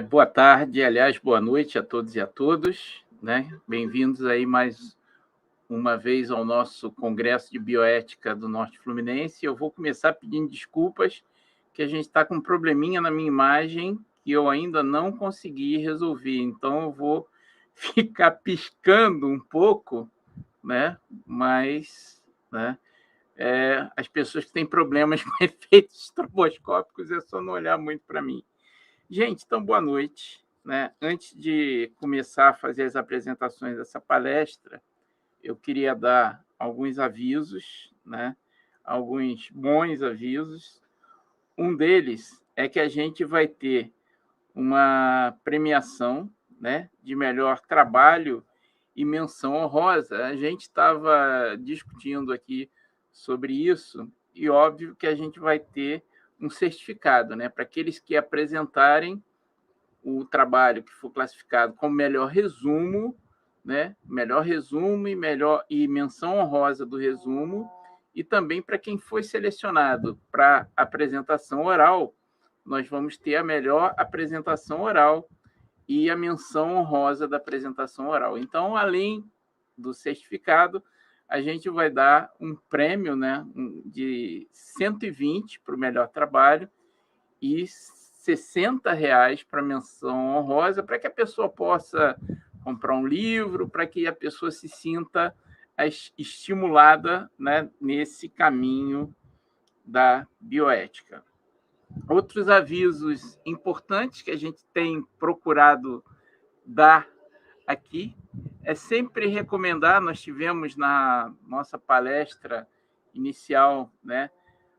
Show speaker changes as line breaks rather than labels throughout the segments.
Boa tarde, aliás, boa noite a todos e a todas, né? Bem-vindos aí mais uma vez ao nosso Congresso de Bioética do Norte Fluminense. Eu vou começar pedindo desculpas, que a gente está com um probleminha na minha imagem que eu ainda não consegui resolver, então eu vou ficar piscando um pouco, né? Mas, né? As pessoas que têm problemas com efeitos estroboscópicos é só não olhar muito para mim. Gente, então boa noite, né? Antes de começar a fazer as apresentações dessa palestra, eu queria dar alguns avisos, né? Alguns bons avisos. Um deles é que a gente vai ter uma premiação, né, de melhor trabalho e menção honrosa. A gente estava discutindo aqui sobre isso e óbvio que a gente vai ter um certificado, né, para aqueles que apresentarem o trabalho que for classificado como melhor resumo, né? Melhor resumo e menção honrosa do resumo, e também para quem foi selecionado para apresentação oral, nós vamos ter a melhor apresentação oral e a menção honrosa da apresentação oral. Então, além do certificado, a gente vai dar um prêmio, né, de 120 para o melhor trabalho e R$ 60 para menção honrosa, para que a pessoa possa comprar um livro, para que a pessoa se sinta estimulada, né, nesse caminho da bioética. Outros avisos importantes que a gente tem procurado dar aqui é sempre recomendar. Nós tivemos na nossa palestra inicial, né,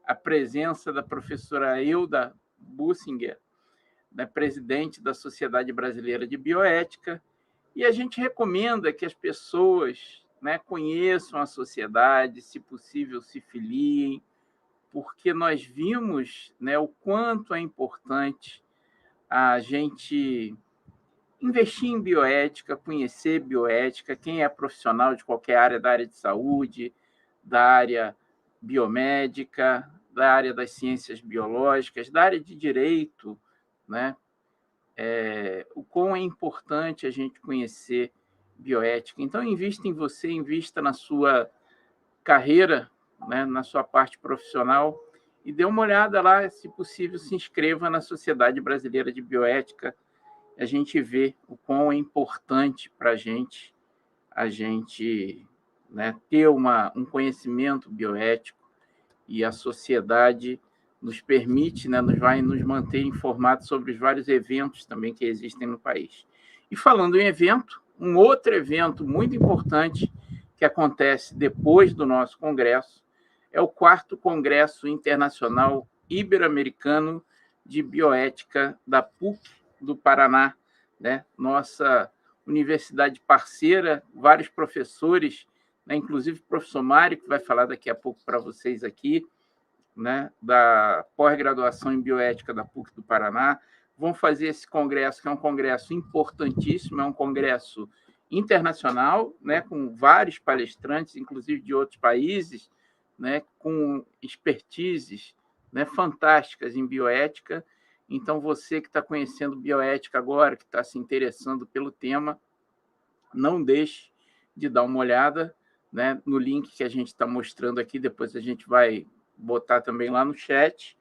a presença da professora Hilda Bussinger, né, presidente da Sociedade Brasileira de Bioética, e a gente recomenda que as pessoas, né, conheçam a sociedade, se possível, se filiem, porque nós vimos, né, o quanto é importante a gente investir em bioética, conhecer bioética, quem é profissional de qualquer área, da área de saúde, da área biomédica, da área das ciências biológicas, da área de direito, né? O quão é importante a gente conhecer bioética. Então, invista em você, invista na sua carreira, né, na sua parte profissional, e dê uma olhada lá, se possível, se inscreva na Sociedade Brasileira de Bioética. A gente vê o quão é importante para a gente, né, ter um conhecimento bioético, e a sociedade nos permite, né, vai nos manter informados sobre os vários eventos também que existem no país. E falando em evento, um outro evento muito importante que acontece depois do nosso congresso é o 4º Congresso Internacional Ibero-Americano de Bioética da PUC do Paraná, né? Nossa universidade parceira, vários professores, né? Inclusive o professor Mário, que vai falar daqui a pouco para vocês aqui, né? Da pós-graduação em bioética da PUC do Paraná, vão fazer esse congresso, que é um congresso importantíssimo, é um congresso internacional, né? Com vários palestrantes, inclusive de outros países, né? Com expertises, né, fantásticas em bioética. Então, você que está conhecendo bioética agora, que está se interessando pelo tema, não deixe de dar uma olhada, né, no link que a gente está mostrando aqui, depois a gente vai botar também lá no chat,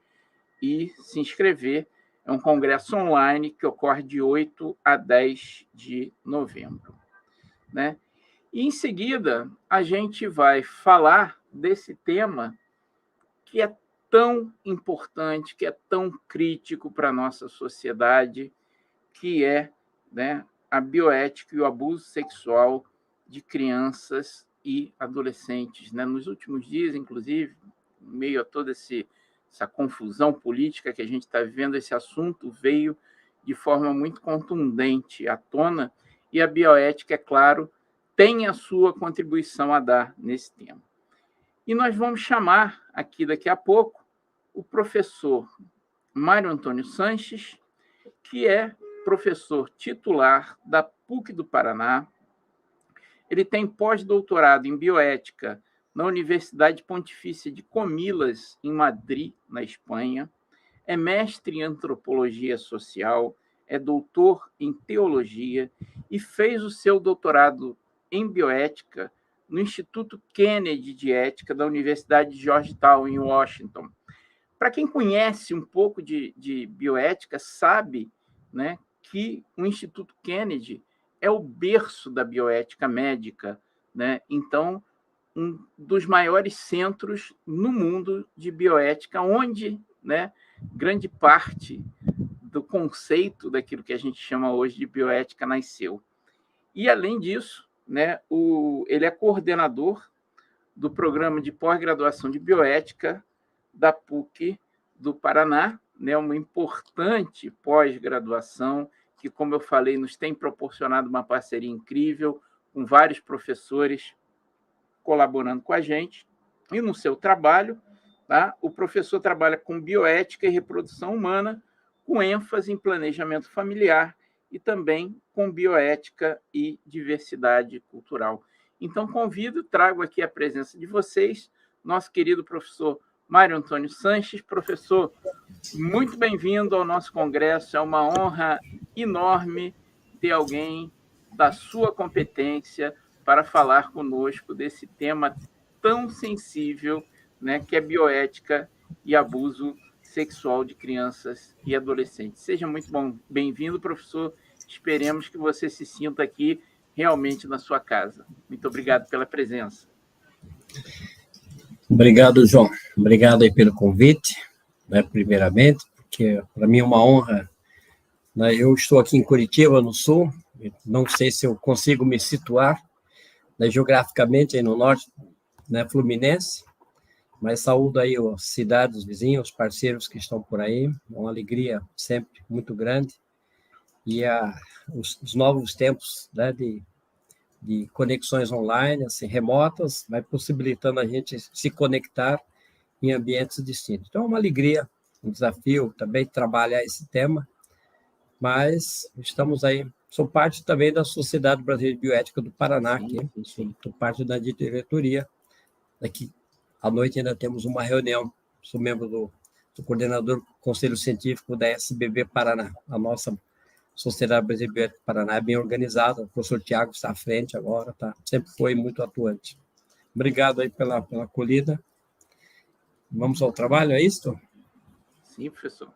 e se inscrever. É um congresso online que ocorre de 8 a 10 de novembro. Né? E, em seguida, a gente vai falar desse tema que é tão importante, que é tão crítico para a nossa sociedade, que é, né, a bioética e o abuso sexual de crianças e adolescentes. Né? Nos últimos dias, inclusive, em meio a toda essa confusão política que a gente está vivendo, esse assunto veio de forma muito contundente à tona, e a bioética, é claro, tem a sua contribuição a dar nesse tema. E nós vamos chamar aqui daqui a pouco o professor Mário Antônio Sanches, que é professor titular da PUC do Paraná. Ele tem pós-doutorado em bioética na Universidade Pontifícia de Comillas, em Madrid, na Espanha. É mestre em antropologia social, é doutor em teologia e fez o seu doutorado em bioética no Instituto Kennedy de Ética da Universidade de Georgetown, em Washington. Para quem conhece um pouco de bioética, sabe, né, que o Instituto Kennedy é o berço da bioética médica, né? Então, um dos maiores centros no mundo de bioética, onde, né, grande parte do conceito daquilo que a gente chama hoje de bioética nasceu. E, além disso, né, ele é coordenador do programa de pós-graduação de bioética da PUC do Paraná, né, uma importante pós-graduação que, como eu falei, nos tem proporcionado uma parceria incrível com vários professores colaborando com a gente. E no seu trabalho, tá, o professor trabalha com bioética e reprodução humana, com ênfase em planejamento familiar e também com bioética e diversidade cultural. Então, trago aqui a presença de vocês, nosso querido professor Mário Antônio Sanches. Professor, muito bem-vindo ao nosso congresso. É uma honra enorme ter alguém da sua competência para falar conosco desse tema tão sensível, né, que é bioética e abuso sexual de crianças e adolescentes. Seja muito bem-vindo, professor. Esperemos que você se sinta aqui realmente na sua casa. Muito obrigado pela presença.
Obrigado, João. Obrigado aí pelo convite, né, primeiramente, porque para mim é uma honra. Né, eu estou aqui em Curitiba, no Sul, não sei se eu consigo me situar, né, geograficamente aí no norte, né, Fluminense, mas saúdo aí as cidades, os vizinhos, os parceiros que estão por aí, uma alegria sempre muito grande, e os novos tempos, né, de conexões online, assim, remotas, vai possibilitando a gente se conectar em ambientes distintos. Então, é uma alegria, um desafio também trabalhar esse tema, mas estamos aí. Sou parte também da Sociedade Brasileira de Bioética do Paraná, aqui, sou parte da diretoria. Daqui à noite ainda temos uma reunião, sou membro do coordenador do Conselho Científico da SBB Paraná, a nossa Sociedade Brasileira de Bioética do Paraná é bem organizada, o professor Tiago está à frente agora, tá? Sempre foi muito atuante. Obrigado aí pela acolhida. Vamos ao trabalho, é isso?
Sim, professor.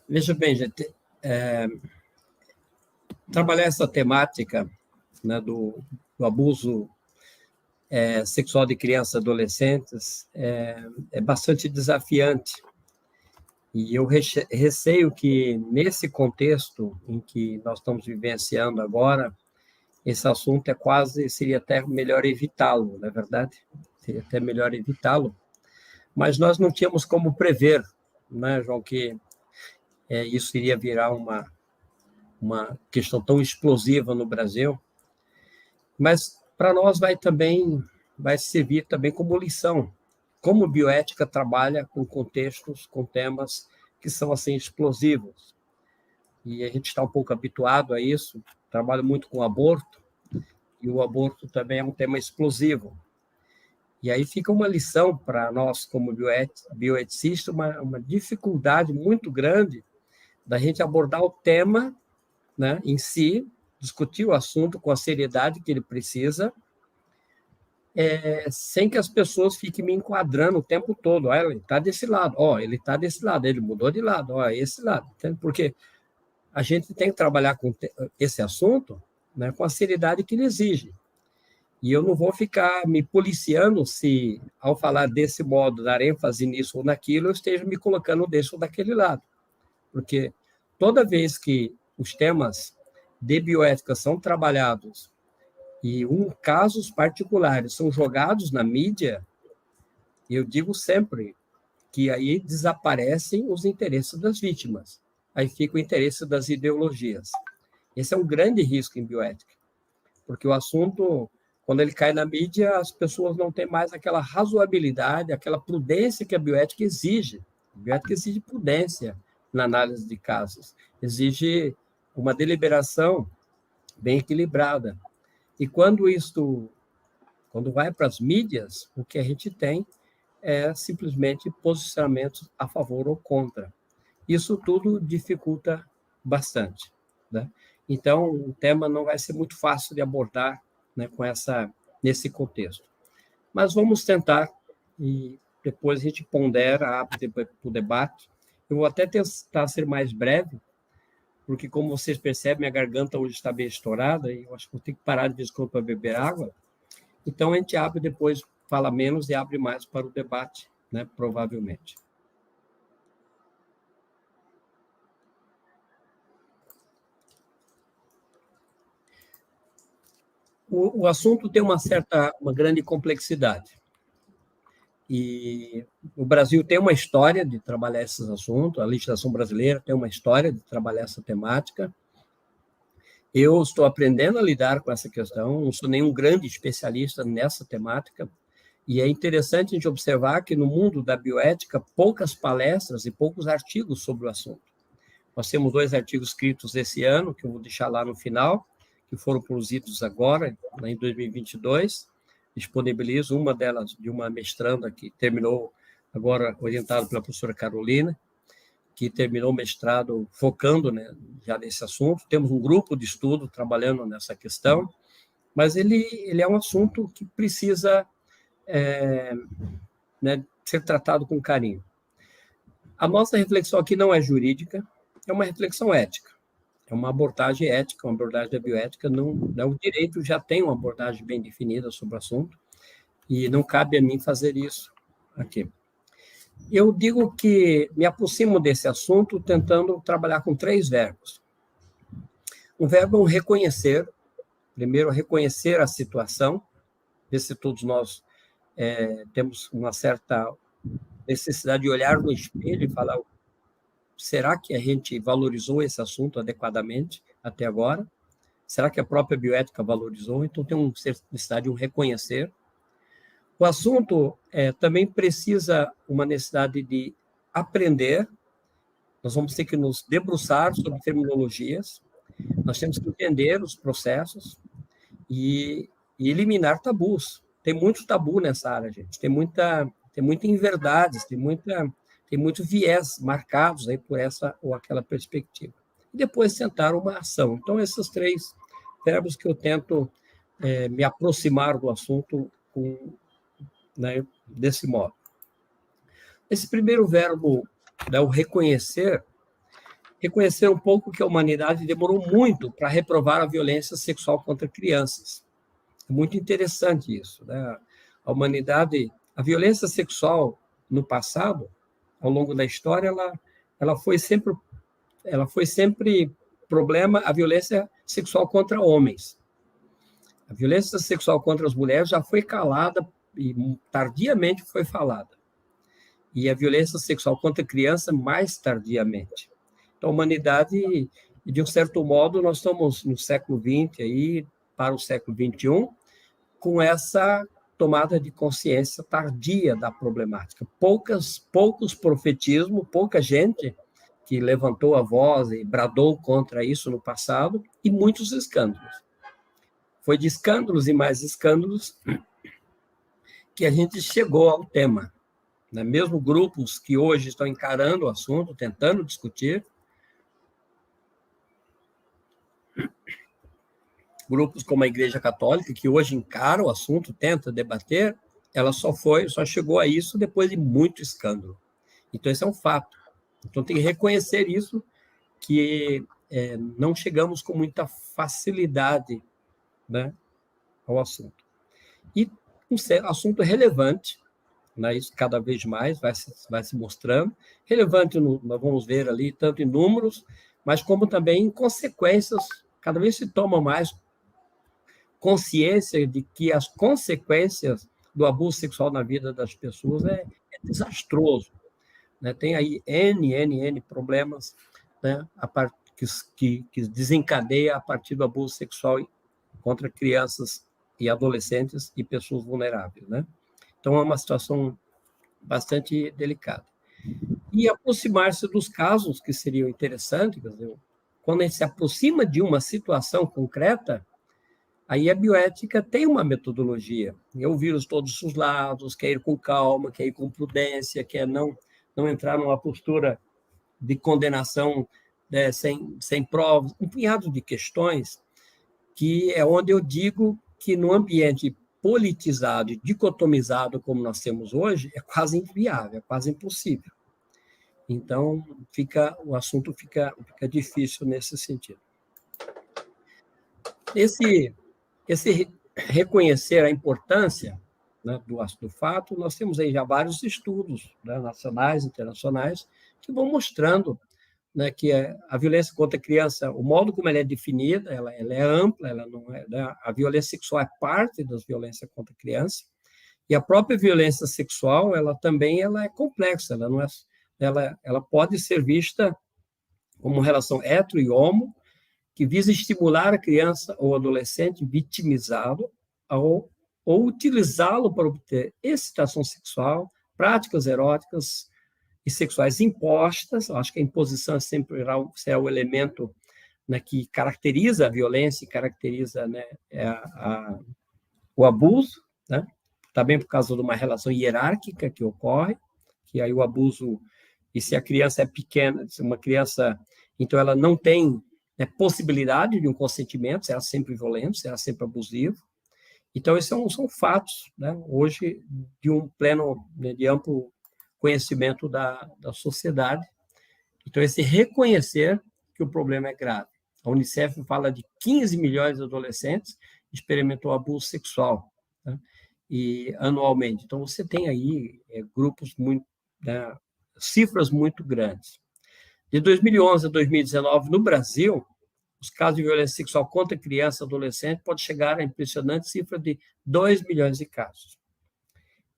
Veja bem, gente, trabalhar essa temática, né, do abuso sexual de crianças e adolescentes é bastante desafiante. E eu receio que, nesse contexto em que nós estamos vivenciando agora, esse assunto seria até melhor evitá-lo, não é verdade? Seria até melhor evitá-lo. Mas nós não tínhamos como prever, né, João, que isso iria virar uma questão tão explosiva no Brasil. Mas, para nós, vai servir também como lição. Como bioética trabalha com contextos, com temas que são assim explosivos. E a gente está um pouco habituado a isso, trabalho muito com aborto, e o aborto também é um tema explosivo. E aí fica uma lição para nós, como bioeticistas, uma dificuldade muito grande da gente abordar o tema, né, em si, discutir o assunto com a seriedade que ele precisa, sem que as pessoas fiquem me enquadrando o tempo todo. Ele está desse lado, ele está desse lado, ele mudou de lado, esse lado. Entende? Porque a gente tem que trabalhar com esse assunto, né, com a seriedade que ele exige. E eu não vou ficar me policiando se, ao falar desse modo, dar ênfase nisso ou naquilo, eu esteja me colocando desse ou daquele lado. Porque toda vez que os temas de bioética são trabalhados e casos particulares são jogados na mídia, eu digo sempre que aí desaparecem os interesses das vítimas. Aí fica o interesse das ideologias. Esse é um grande risco em bioética, porque o assunto, quando ele cai na mídia, as pessoas não têm mais aquela razoabilidade, aquela prudência que a bioética exige. A bioética exige prudência na análise de casos, exige uma deliberação bem equilibrada. E quando vai para as mídias, o que a gente tem é simplesmente posicionamentos a favor ou contra. Isso tudo dificulta bastante, né? Então, o tema não vai ser muito fácil de abordar, né, nesse contexto. Mas vamos tentar, e depois a gente pondera, abre para o debate. Eu vou até tentar ser mais breve, porque, como vocês percebem, minha garganta hoje está bem estourada, e eu acho que vou ter que parar de vez em quando para beber água. Então, a gente abre depois, fala menos e abre mais para o debate, né, provavelmente. O assunto tem uma grande complexidade. E o Brasil tem uma história de trabalhar esses assuntos, a legislação brasileira tem uma história de trabalhar essa temática. Eu estou aprendendo a lidar com essa questão, não sou nenhum grande especialista nessa temática, e é interessante a gente observar que no mundo da bioética, poucas palestras e poucos artigos sobre o assunto. Nós temos 2 artigos escritos esse ano, que eu vou deixar lá no final, que foram produzidos agora, em 2022. Disponibilizo uma delas de uma mestranda que terminou agora, orientada pela professora Carolina, que terminou o mestrado focando, né, já nesse assunto. Temos um grupo de estudo trabalhando nessa questão, mas ele é um assunto que precisa né, ser tratado com carinho. A nossa reflexão aqui não é jurídica, é uma reflexão ética. É uma abordagem ética, uma abordagem da bioética. Não, o direito já tem uma abordagem bem definida sobre o assunto, e não cabe a mim fazer isso aqui. Eu digo que me aproximo desse assunto tentando trabalhar com 3 verbos. O verbo é reconhecer, primeiro, reconhecer a situação, ver se todos nós temos uma certa necessidade de olhar no espelho e falar: será que a gente valorizou esse assunto adequadamente até agora? Será que a própria bioética valorizou? Então, tem uma necessidade de um reconhecer. O assunto também precisa uma necessidade de aprender. Nós vamos ter que nos debruçar sobre terminologias, nós temos que entender os processos e eliminar tabus. Tem muito tabu nessa área, gente. Tem muita inverdades, tem muito viés marcados aí por essa ou aquela perspectiva. E depois tentar uma ação. Então, esses 3 verbos que eu tento me aproximar do assunto né, desse modo. Esse primeiro verbo, né, o reconhecer um pouco que a humanidade demorou muito para reprovar a violência sexual contra crianças. É muito interessante isso, né? A humanidade, a violência sexual no passado, ao longo da história, ela foi sempre problema, a violência sexual contra homens. A violência sexual contra as mulheres já foi calada e tardiamente foi falada. E a violência sexual contra a criança mais tardiamente. Então, a humanidade, de um certo modo, nós estamos no século XX aí, para o século XXI, com essa tomada de consciência tardia da problemática. Poucos profetismos, pouca gente que levantou a voz e bradou contra isso no passado, e muitos escândalos. Foi de escândalos e mais escândalos que a gente chegou ao tema. Né? Mesmo grupos que hoje estão encarando o assunto, tentando discutir, grupos como a Igreja Católica, que hoje encara o assunto, tenta debater, ela só chegou a isso depois de muito escândalo. Então, esse é um fato. Então, tem que reconhecer isso, que não chegamos com muita facilidade, né, ao assunto. E um assunto relevante, né, isso cada vez mais vai se mostrando, relevante, nós vamos ver ali, tanto em números, mas como também em consequências, cada vez se toma mais consciência de que as consequências do abuso sexual na vida das pessoas é desastroso. Né? Tem aí N problemas, né, que desencadeia a partir do abuso sexual contra crianças e adolescentes e pessoas vulneráveis. Né? Então, é uma situação bastante delicada. E aproximar-se dos casos que seriam interessantes, quer dizer, quando a gente se aproxima de uma situação concreta, aí a bioética tem uma metodologia. É ouvir todos os lados, quer ir com calma, quer ir com prudência, quer não entrar numa postura de condenação sem provas, um punhado de questões que é onde eu digo que no ambiente politizado e dicotomizado como nós temos hoje, é quase inviável, é quase impossível. Então, o assunto fica difícil nesse sentido. Esse reconhecer a importância, né, do fato, nós temos aí já vários estudos, né, nacionais, internacionais, que vão mostrando, né, que a violência contra a criança, o modo como ela é definida, ela é ampla, ela não é, né, a violência sexual é parte das violências contra a criança, e a própria violência sexual, ela é complexa, ela pode ser vista como uma relação hetero e homo, que visa estimular a criança ou adolescente vitimizado ou utilizá-lo para obter excitação sexual, práticas eróticas e sexuais impostas. Eu acho que a imposição sempre será o elemento, né, que caracteriza a violência e caracteriza, né, o abuso, né? Também por causa de uma relação hierárquica que ocorre, que aí o abuso, e se a criança é pequena, se uma criança, então ela não tem, né, possibilidade de um consentimento, será sempre violento, será sempre abusivo. Então, esses são fatos, né, hoje, de um pleno, né, de amplo conhecimento da sociedade. Então, esse reconhecer que o problema é grave. A Unicef fala de 15 milhões de adolescentes que experimentou abuso sexual, né, e anualmente. Então, você tem aí grupos muito, né, cifras muito grandes. De 2011 a 2019, no Brasil, os casos de violência sexual contra criança e adolescente podem chegar à impressionante cifra de 2 milhões de casos.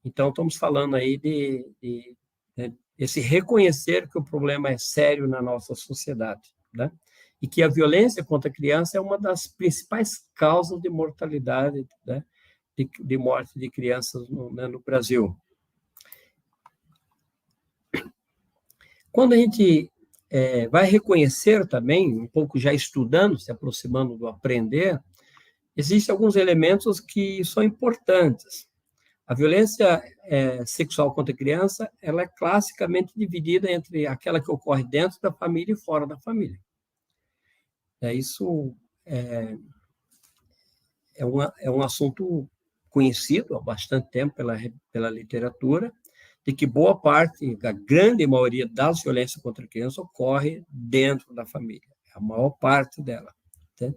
Então, estamos falando aí de esse reconhecer que o problema é sério na nossa sociedade, né? E que a violência contra a criança é uma das principais causas de mortalidade, né, de morte de crianças no Brasil. Quando a gente vai reconhecer também, um pouco já estudando, se aproximando do aprender, existem alguns elementos que são importantes. A violência sexual contra a criança, ela é classicamente dividida entre aquela que ocorre dentro da família e fora da família. Isso é um assunto conhecido há bastante tempo pela literatura, de que boa parte, a grande maioria das violências contra a criança ocorre dentro da família, a maior parte dela, tá?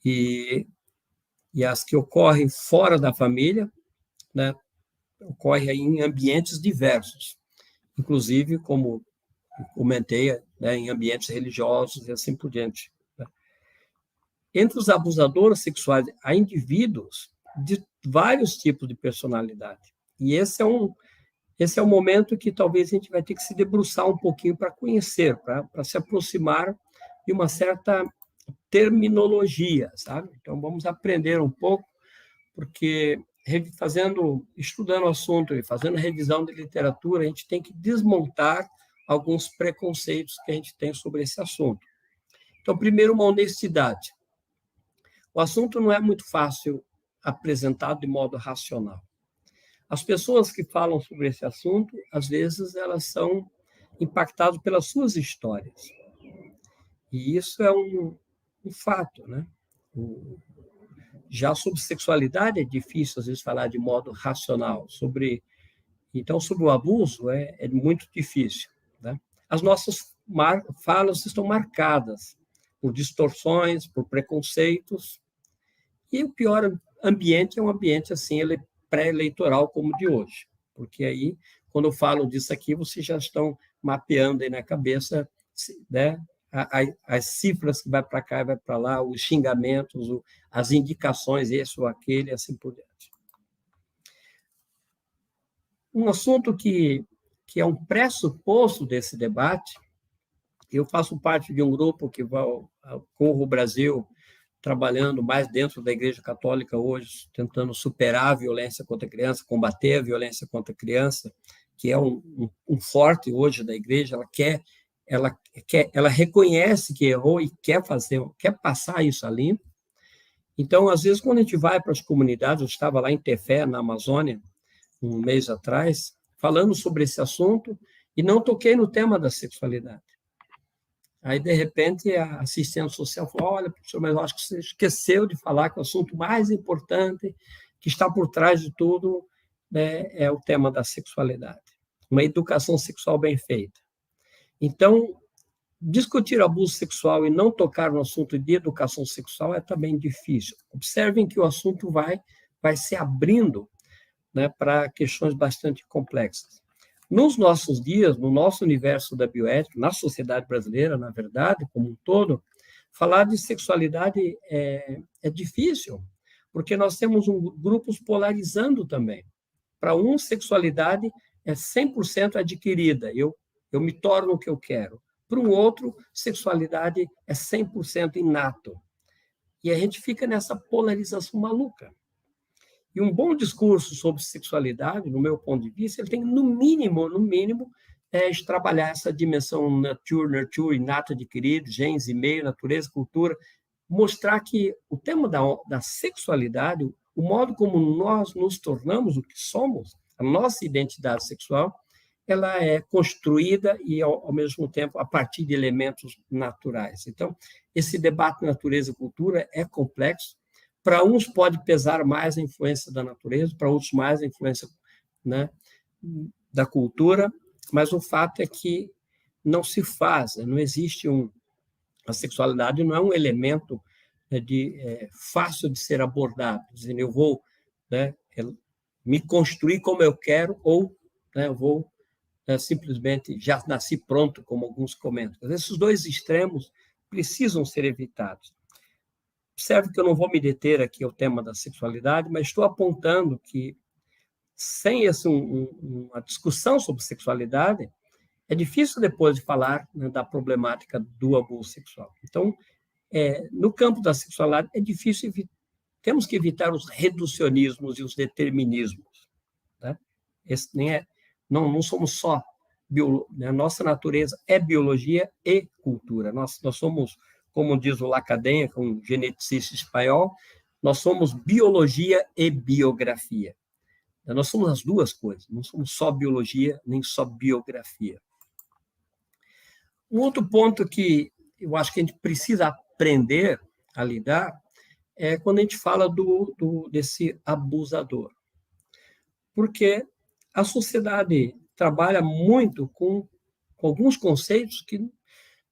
E as que ocorrem fora da família, né, ocorrem em ambientes diversos, inclusive, como comentei, né, em ambientes religiosos e assim por diante. Né? Entre os abusadores sexuais, há indivíduos de vários tipos de personalidade, e esse é um momento que talvez a gente vai ter que se debruçar um pouquinho para conhecer, para se aproximar de uma certa terminologia, sabe? Então, vamos aprender um pouco, porque estudando o assunto e fazendo revisão de literatura, a gente tem que desmontar alguns preconceitos que a gente tem sobre esse assunto. Então, primeiro, uma honestidade. O assunto não é muito fácil apresentado de modo racional. As pessoas que falam sobre esse assunto, às vezes, elas são impactadas pelas suas histórias. E isso é um fato, né? Já sobre sexualidade é difícil, às vezes, falar de modo racional. Então, sobre o abuso é muito difícil, né? As nossas falas estão marcadas por distorções, por preconceitos. E o pior ambiente é um ambiente assim, ele pré-eleitoral como o de hoje, porque aí, quando eu falo disso aqui, vocês já estão mapeando aí na cabeça, né, as cifras que vai para cá e vai para lá, os xingamentos, as indicações, esse ou aquele, assim por diante. Um assunto que é um pressuposto desse debate, eu faço parte de um grupo que corre o Brasil, trabalhando mais dentro da Igreja Católica hoje, tentando superar a violência contra a criança, combater a violência contra a criança, que é um forte hoje da Igreja. Ela reconhece que errou e quer passar isso a limpo. Então, às vezes, quando a gente vai para as comunidades, eu estava lá em Tefé, na Amazônia, um mês atrás, falando sobre esse assunto, e não toquei no tema da sexualidade. Aí, de repente, a assistente social falou, olha, professor, mas eu acho que você esqueceu de falar que o assunto mais importante que está por trás de tudo, né, é o tema da sexualidade. Uma educação sexual bem feita. Então, discutir abuso sexual e não tocar no assunto de educação sexual é também difícil. Observem que o assunto vai se abrindo, né, para questões bastante complexas. Nos nossos dias, no nosso universo da bioética, na sociedade brasileira, na verdade, como um todo, falar de sexualidade é difícil, porque nós temos grupos polarizando também. Para um, sexualidade é 100% adquirida, eu me torno o que eu quero. Para um outro, sexualidade é 100% inato. E a gente fica nessa polarização maluca. E um bom discurso sobre sexualidade, no meu ponto de vista, ele tem, no mínimo, trabalhar essa dimensão nurture, inato adquirido, genes e meio, natureza, cultura, mostrar que o tema da sexualidade, o modo como nós nos tornamos o que somos, a nossa identidade sexual, ela é construída e, ao mesmo tempo, a partir de elementos naturais. Então, esse debate natureza e cultura é complexo. Para uns pode pesar mais a influência da natureza, para outros mais a influência, né, da cultura, mas o fato é que não se faz, não existe a sexualidade não é um elemento, né, fácil de ser abordado, dizendo eu vou, né, me construir como eu quero ou, né, eu vou simplesmente já nasci pronto, como alguns comentam. Esses dois extremos precisam ser evitados. Observe que eu não vou me deter aqui ao tema da sexualidade, mas estou apontando que, sem uma discussão sobre sexualidade, é difícil depois de falar, né, da problemática do abuso sexual. Então, no campo da sexualidade, é difícil, temos que evitar os reducionismos e os determinismos. Né? Não somos só a nossa natureza é biologia e cultura. Nós somos, como diz o Lacadenha, um geneticista espanhol, nós somos biologia e biografia. Nós somos as duas coisas, não somos só biologia, nem só biografia. Um outro ponto que eu acho que a gente precisa aprender a lidar é quando a gente fala desse abusador. Porque a sociedade trabalha muito com alguns conceitos que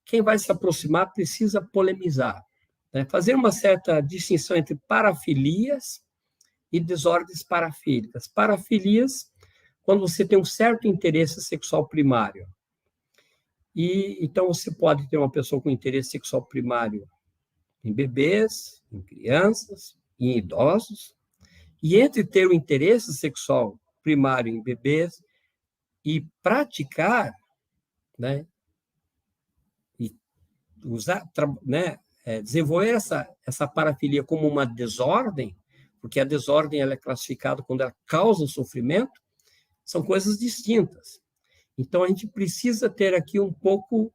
quem vai se aproximar precisa polemizar, né? Fazer uma certa distinção entre parafilias e desordens parafílicas. Parafilias, quando você tem um certo interesse sexual primário. E então você pode ter uma pessoa com interesse sexual primário em bebês, em crianças, em idosos. E entre ter o interesse sexual primário em bebês e praticar, né, e usar, né, desenvolver essa parafilia como uma desordem, porque a desordem ela é classificada quando ela causa sofrimento, são coisas distintas. Então, a gente precisa ter aqui um pouco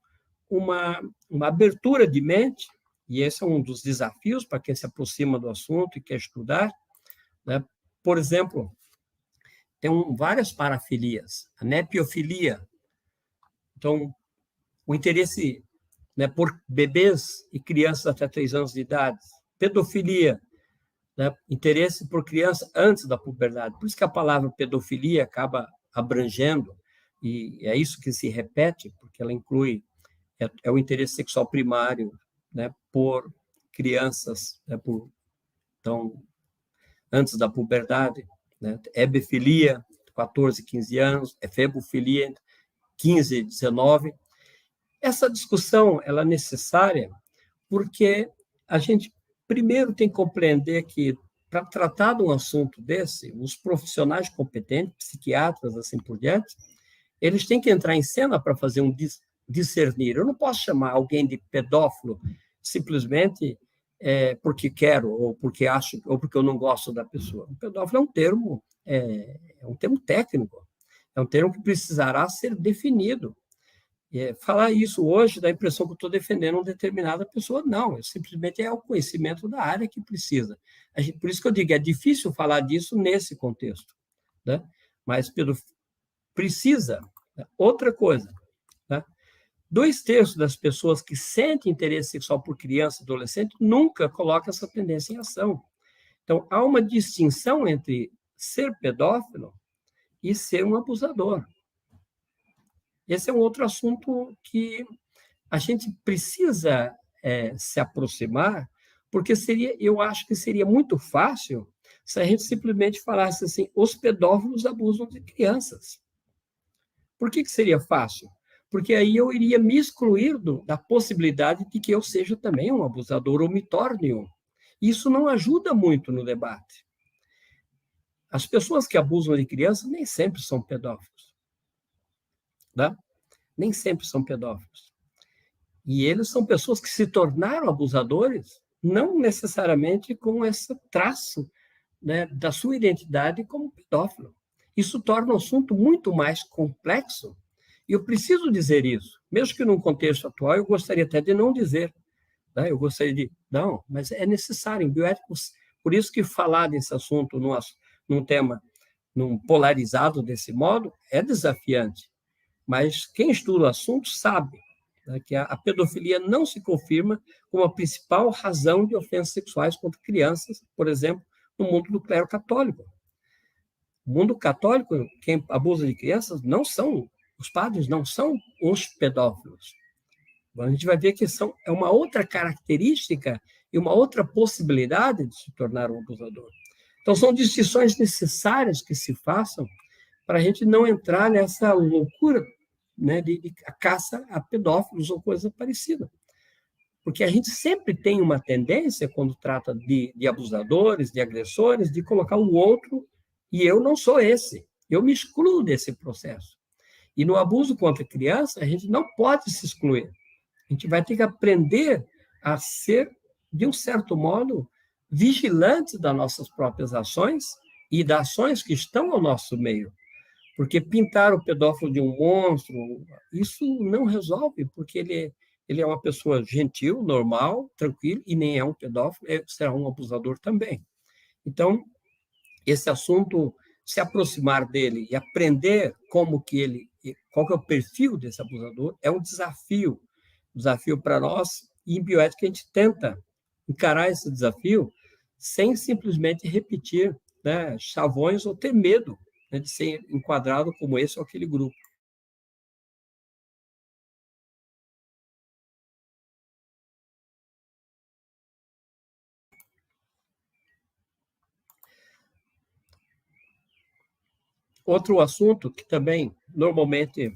uma abertura de mente, e esse é um dos desafios para quem se aproxima do assunto e quer estudar, né? Por exemplo, tem várias parafilias. A nepiofilia, então, o interesse, né, por bebês e crianças até 3 anos de idade. Pedofilia, né, interesse por crianças antes da puberdade. Por isso que a palavra pedofilia acaba abrangendo, e é isso que se repete, porque ela inclui o interesse sexual primário, né, por crianças, né, então, antes da puberdade, né, hebefilia, 14, 15 anos, efebofilia, 15, 19. Essa discussão ela é necessária porque a gente primeiro tem que compreender que, para tratar de um assunto desse, os profissionais competentes, psiquiatras, assim por diante, eles têm que entrar em cena para fazer um discernir. Eu não posso chamar alguém de pedófilo simplesmente porque quero, ou porque acho, ou porque eu não gosto da pessoa. O pedófilo é um termo técnico, é um termo que precisará ser definido. Falar isso hoje dá a impressão que eu estou defendendo uma determinada pessoa. Não, simplesmente é o conhecimento da área que precisa. Por isso que eu digo, é difícil falar disso nesse contexto, né? Mas precisa. Outra coisa, né? 2/3 das pessoas que sentem interesse sexual por criança e adolescente nunca colocam essa tendência em ação. Então, há uma distinção entre ser pedófilo e ser um abusador. Esse é um outro assunto que a gente precisa se aproximar, porque eu acho que seria muito fácil se a gente simplesmente falasse assim, os pedófilos abusam de crianças. Por que seria fácil? Porque aí eu iria me excluir da possibilidade de que eu seja também um abusador ou me torne um. Isso não ajuda muito no debate. As pessoas que abusam de crianças nem sempre são pedófilos. Tá? Nem sempre são pedófilos. E eles são pessoas que se tornaram abusadores, não necessariamente com esse traço, né, da sua identidade como pedófilo. Isso torna o assunto muito mais complexo, e eu preciso dizer isso. Mesmo que num contexto atual, eu gostaria até de não dizer. Né? Eu gostaria de... Não, mas é necessário, em bioéticos. Por isso que falar desse assunto num tema polarizado desse modo é desafiante. Mas quem estuda o assunto sabe, né, que a pedofilia não se confirma como a principal razão de ofensas sexuais contra crianças, por exemplo, no mundo do clero católico. No mundo católico, quem abusa de crianças os padres não são os pedófilos. A gente vai ver que é uma outra característica e uma outra possibilidade de se tornar um abusador. Então, são distinções necessárias que se façam para a gente não entrar nessa loucura, né, de caça a pedófilos ou coisa parecida. Porque a gente sempre tem uma tendência, quando trata de abusadores, de agressores, de colocar o outro, e eu não sou esse. Eu me excluo desse processo. E no abuso contra a criança, a gente não pode se excluir. A gente vai ter que aprender a ser, de um certo modo, vigilante das nossas próprias ações e das ações que estão ao nosso meio. Porque pintar o pedófilo de um monstro, isso não resolve, porque ele é uma pessoa gentil, normal, tranquilo, e nem é um pedófilo, será um abusador também. Então, esse assunto, se aproximar dele e aprender qual que é o perfil desse abusador, é um desafio para nós, e em bioética a gente tenta encarar esse desafio sem simplesmente repetir, né, chavões ou ter medo, né, de ser enquadrado como esse ou aquele grupo. Outro assunto que também, normalmente,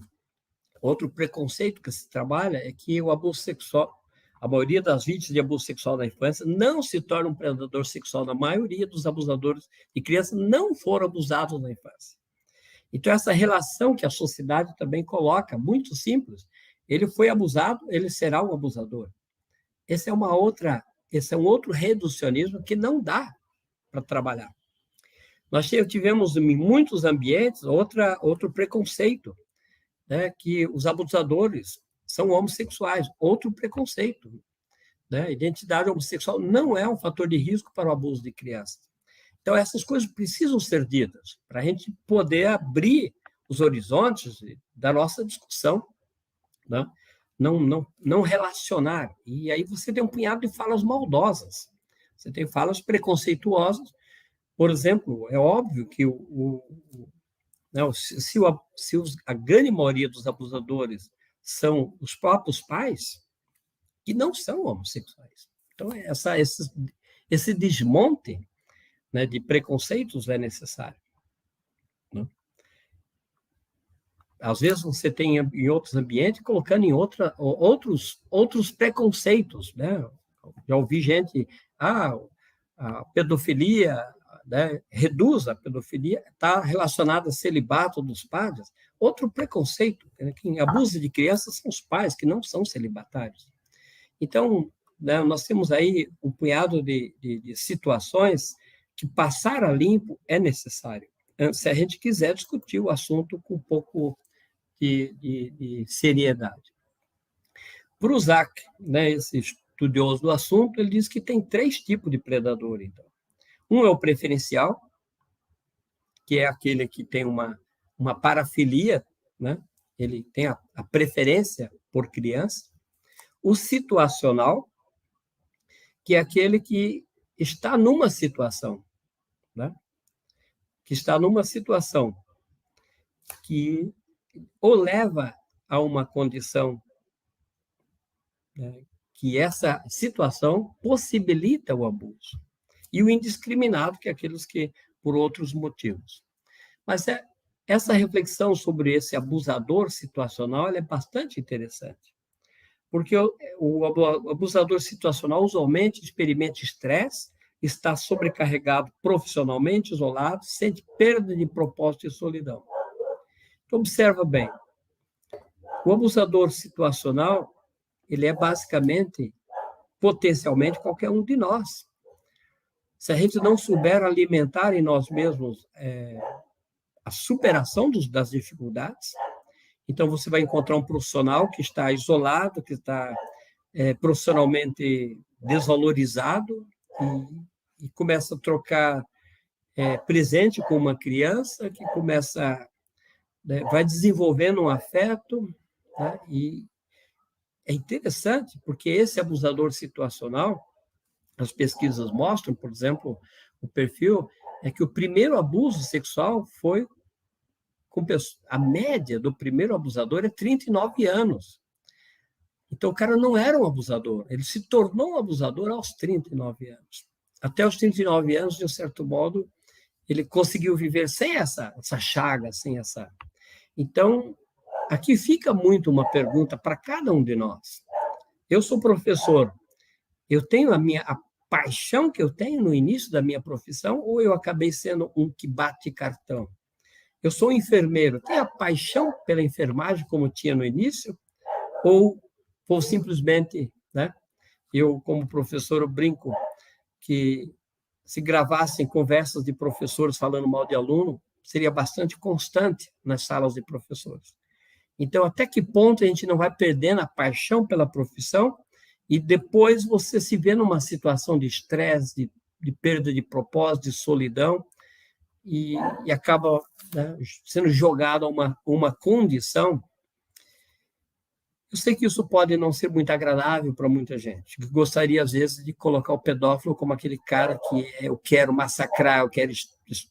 outro preconceito que se trabalha é que o abuso sexual, a maioria das vítimas de abuso sexual na infância não se torna um predador sexual. A maioria dos abusadores de crianças não foram abusados na infância. Então, essa relação que a sociedade também coloca, muito simples, ele foi abusado, ele será um abusador. Esse é um outro reducionismo que não dá para trabalhar. Nós tivemos em muitos ambientes outro preconceito, né, que os abusadores são homossexuais, outro preconceito. Né? Identidade homossexual não é um fator de risco para o abuso de crianças. Então, essas coisas precisam ser ditas para a gente poder abrir os horizontes da nossa discussão, né? Não relacionar. E aí você tem um punhado de falas maldosas, você tem falas preconceituosas. Por exemplo, é óbvio que a grande maioria dos abusadores são os próprios pais, que não são homossexuais. Então, esse desmonte, né, de preconceitos é necessário. Né? Às vezes você tem em outros ambientes colocando em outros preconceitos. Né? Já ouvi gente, a pedofilia, né, reduz a pedofilia, está relacionada a celibato dos padres. Outro preconceito, né, quem abusa de crianças são os pais, que não são celibatários. Então, né, nós temos aí um punhado de situações que passar a limpo é necessário, se a gente quiser discutir o assunto com um pouco de seriedade. Prozac, né, esse estudioso do assunto, ele diz que tem 3 tipos de predador. Então. Um é o preferencial, que é aquele que tem uma parafilia, né? Ele tem a preferência por criança, o situacional, que é aquele que está numa situação, né? Que está numa situação que o leva a uma condição, né, que essa situação possibilita o abuso. E o indiscriminado, que é aqueles que por outros motivos. Mas essa reflexão sobre esse abusador situacional ela é bastante interessante, porque o abusador situacional usualmente experimenta estresse, está sobrecarregado profissionalmente, isolado, sente perda de propósito e solidão. Então, observa bem, o abusador situacional, ele é basicamente, potencialmente, qualquer um de nós. Se a gente não souber alimentar em nós mesmos a superação das dificuldades, então você vai encontrar um profissional que está isolado, que está profissionalmente desvalorizado e começa a trocar presente com uma criança que começa, né, vai desenvolvendo um afeto, né, e é interessante porque esse abusador situacional, as pesquisas mostram, por exemplo, o perfil é que o primeiro abuso sexual foi a média do primeiro abusador é 39 anos. Então, o cara não era um abusador, ele se tornou um abusador aos 39 anos. Até os 39 anos, de um certo modo, ele conseguiu viver sem essa chaga, sem essa... Então, aqui fica muito uma pergunta para cada um de nós. Eu sou professor, eu tenho a paixão que eu tenho no início da minha profissão ou eu acabei sendo um que bate cartão? Eu sou enfermeiro, tenho a paixão pela enfermagem como tinha no início ou simplesmente, né? Eu, como professor, eu brinco que se gravassem conversas de professores falando mal de aluno, seria bastante constante nas salas de professores. Então, até que ponto a gente não vai perdendo a paixão pela profissão e depois você se vê numa situação de estresse, de perda de propósito, de solidão, e acaba, né, sendo jogado a uma condição. Eu sei que isso pode não ser muito agradável para muita gente, que gostaria, às vezes, de colocar o pedófilo como aquele cara que eu quero massacrar, eu quero...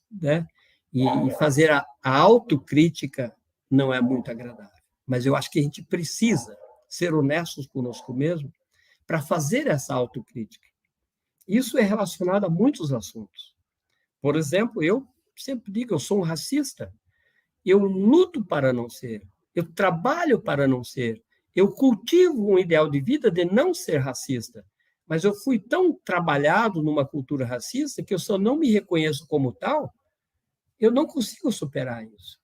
Né? E fazer a autocrítica não é muito agradável. Mas eu acho que a gente precisa ser honestos conosco mesmo para fazer essa autocrítica. Isso é relacionado a muitos assuntos. Por exemplo, eu sempre digo, eu sou um racista. Eu luto para não ser. Eu trabalho para não ser. Eu cultivo um ideal de vida de não ser racista. Mas eu fui tão trabalhado numa cultura racista que eu só não me reconheço como tal, eu não consigo superar isso.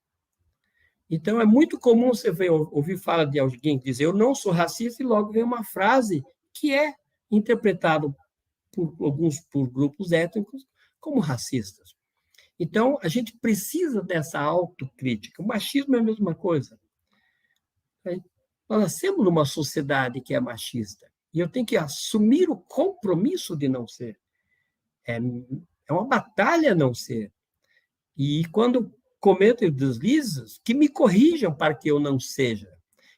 Então, é muito comum você ouvir falar de alguém que diz eu não sou racista e logo vem uma frase que é interpretada por grupos étnicos como racistas. Então, a gente precisa dessa autocrítica. O machismo é a mesma coisa. Nós nascemos numa sociedade que é machista e eu tenho que assumir o compromisso de não ser. É uma batalha não ser. E quando cometo deslizes, que me corrijam para que eu não seja.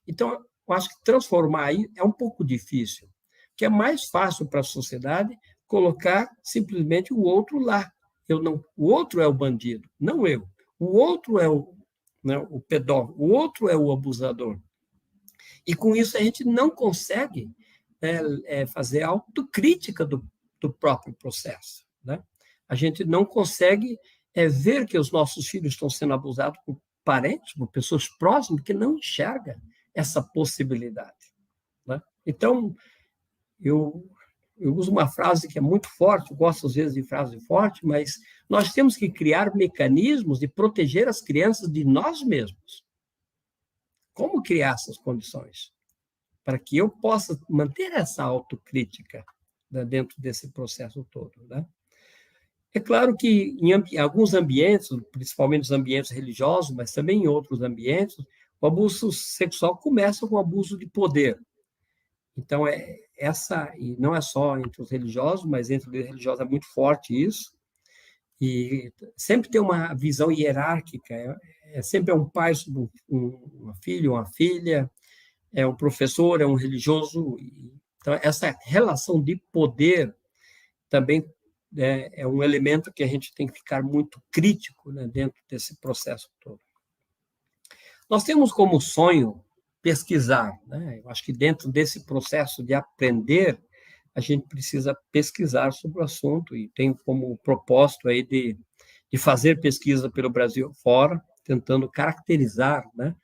Então, eu acho que transformar aí é um pouco difícil, que é mais fácil para a sociedade colocar simplesmente o outro lá. O outro é o bandido, não eu. O outro é o pedófilo, o outro é o abusador. E com isso a gente não consegue fazer autocrítica do próprio processo, né? A gente não consegue ver que os nossos filhos estão sendo abusados por parentes, por pessoas próximas, que não enxergam essa possibilidade, né? Então, eu uso uma frase que é muito forte, eu gosto às vezes de frase forte, mas nós temos que criar mecanismos de proteger as crianças de nós mesmos. Como criar essas condições? Para que eu possa manter essa autocrítica, né, dentro desse processo todo, né? É claro que em alguns ambientes, principalmente os ambientes religiosos, mas também em outros ambientes, o abuso sexual começa com o abuso de poder. Então, e não é só entre os religiosos, mas entre os religiosos é muito forte isso. E sempre tem uma visão hierárquica, sempre um pai sobre uma filha, é um professor, é um religioso. Então, essa relação de poder também é um elemento que a gente tem que ficar muito crítico, né, dentro desse processo todo. Nós temos como sonho pesquisar, né? Eu acho que dentro desse processo de aprender, a gente precisa pesquisar sobre o assunto e tem como propósito aí de fazer pesquisa pelo Brasil fora, tentando caracterizar, né,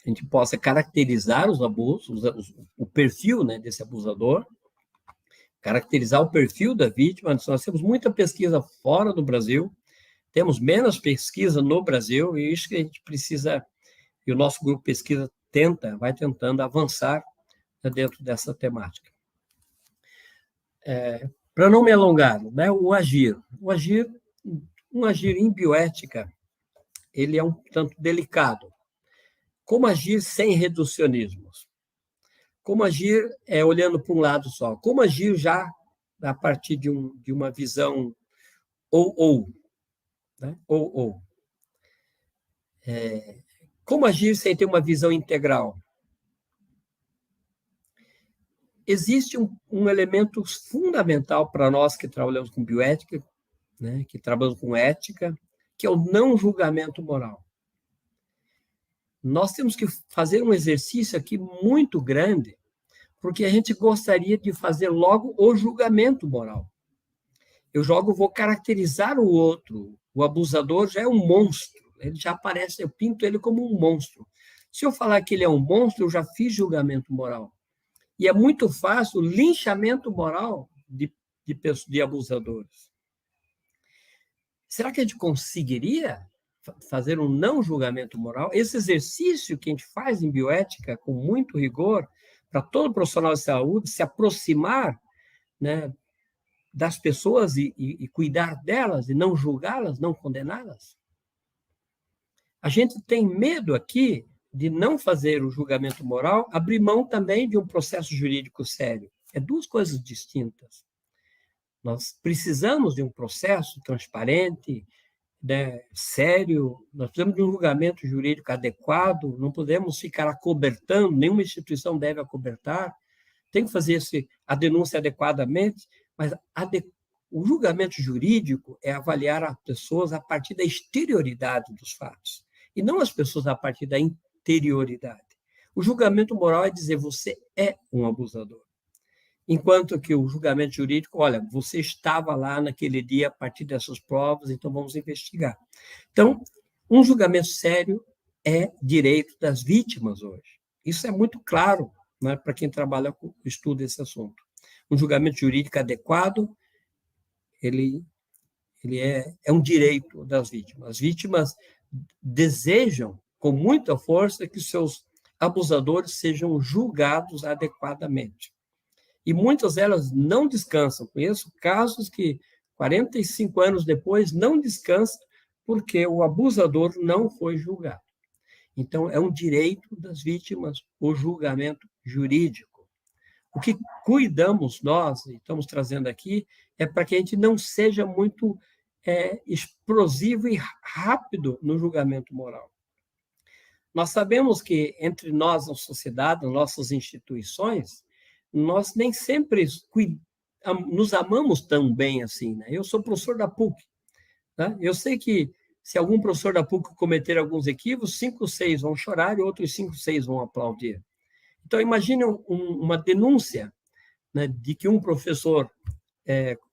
a gente possa caracterizar os abusos, o perfil, né, desse abusador, caracterizar o perfil da vítima. Nós temos muita pesquisa fora do Brasil, temos menos pesquisa no Brasil, e isso que a gente precisa, e o nosso grupo pesquisa vai tentando avançar dentro dessa temática. Para não me alongar, né, um agir em bioética, ele é um tanto delicado. Como agir sem reducionismos? Como agir olhando para um lado só? Como agir já a partir de uma visão ou, né? Como agir sem ter uma visão integral? Existe um elemento fundamental para nós que trabalhamos com bioética, né, que trabalhamos com ética, que é o não julgamento moral. Nós temos que fazer um exercício aqui muito grande, porque a gente gostaria de fazer logo o julgamento moral. Eu vou caracterizar o outro. O abusador já é um monstro. Ele já aparece, eu pinto ele como um monstro. Se eu falar que ele é um monstro, eu já fiz julgamento moral. E é muito fácil o linchamento moral de abusadores. Será que a gente conseguiria fazer um não julgamento moral? Esse exercício que a gente faz em bioética com muito rigor, para todo profissional de saúde se aproximar, né, das pessoas e cuidar delas, e não julgá-las, não condená-las. A gente tem medo aqui de não fazer o julgamento moral, abrir mão também de um processo jurídico sério. É duas coisas distintas. Nós precisamos de um processo transparente, né, sério, nós precisamos de um julgamento jurídico adequado, não podemos ficar acobertando, nenhuma instituição deve acobertar, tem que fazer a denúncia adequadamente, mas o julgamento jurídico é avaliar as pessoas a partir da exterioridade dos fatos, e não as pessoas a partir da interioridade. O julgamento moral é dizer, você é um abusador. Enquanto que o julgamento jurídico, olha, você estava lá naquele dia a partir dessas provas, então vamos investigar. Então, um julgamento sério é direito das vítimas hoje. Isso é muito claro, né, para quem trabalha com estuda esse assunto. Um julgamento jurídico adequado, ele é um direito das vítimas. As vítimas desejam, com muita força, que seus abusadores sejam julgados adequadamente. E muitas delas não descansam. Conheço casos que, 45 anos depois, não descansam porque o abusador não foi julgado. Então, é um direito das vítimas o julgamento jurídico. O que cuidamos nós, e estamos trazendo aqui, é para que a gente não seja muito explosivo e rápido no julgamento moral. Nós sabemos que entre nós, a sociedade, as nossas instituições, nós nem sempre nos amamos tão bem assim, né? Eu sou professor da PUC, né? Eu sei que se algum professor da PUC cometer alguns equívocos, 5 ou 6 vão chorar e outros 5 ou 6 vão aplaudir. Então, imagine uma denúncia, né, de que um professor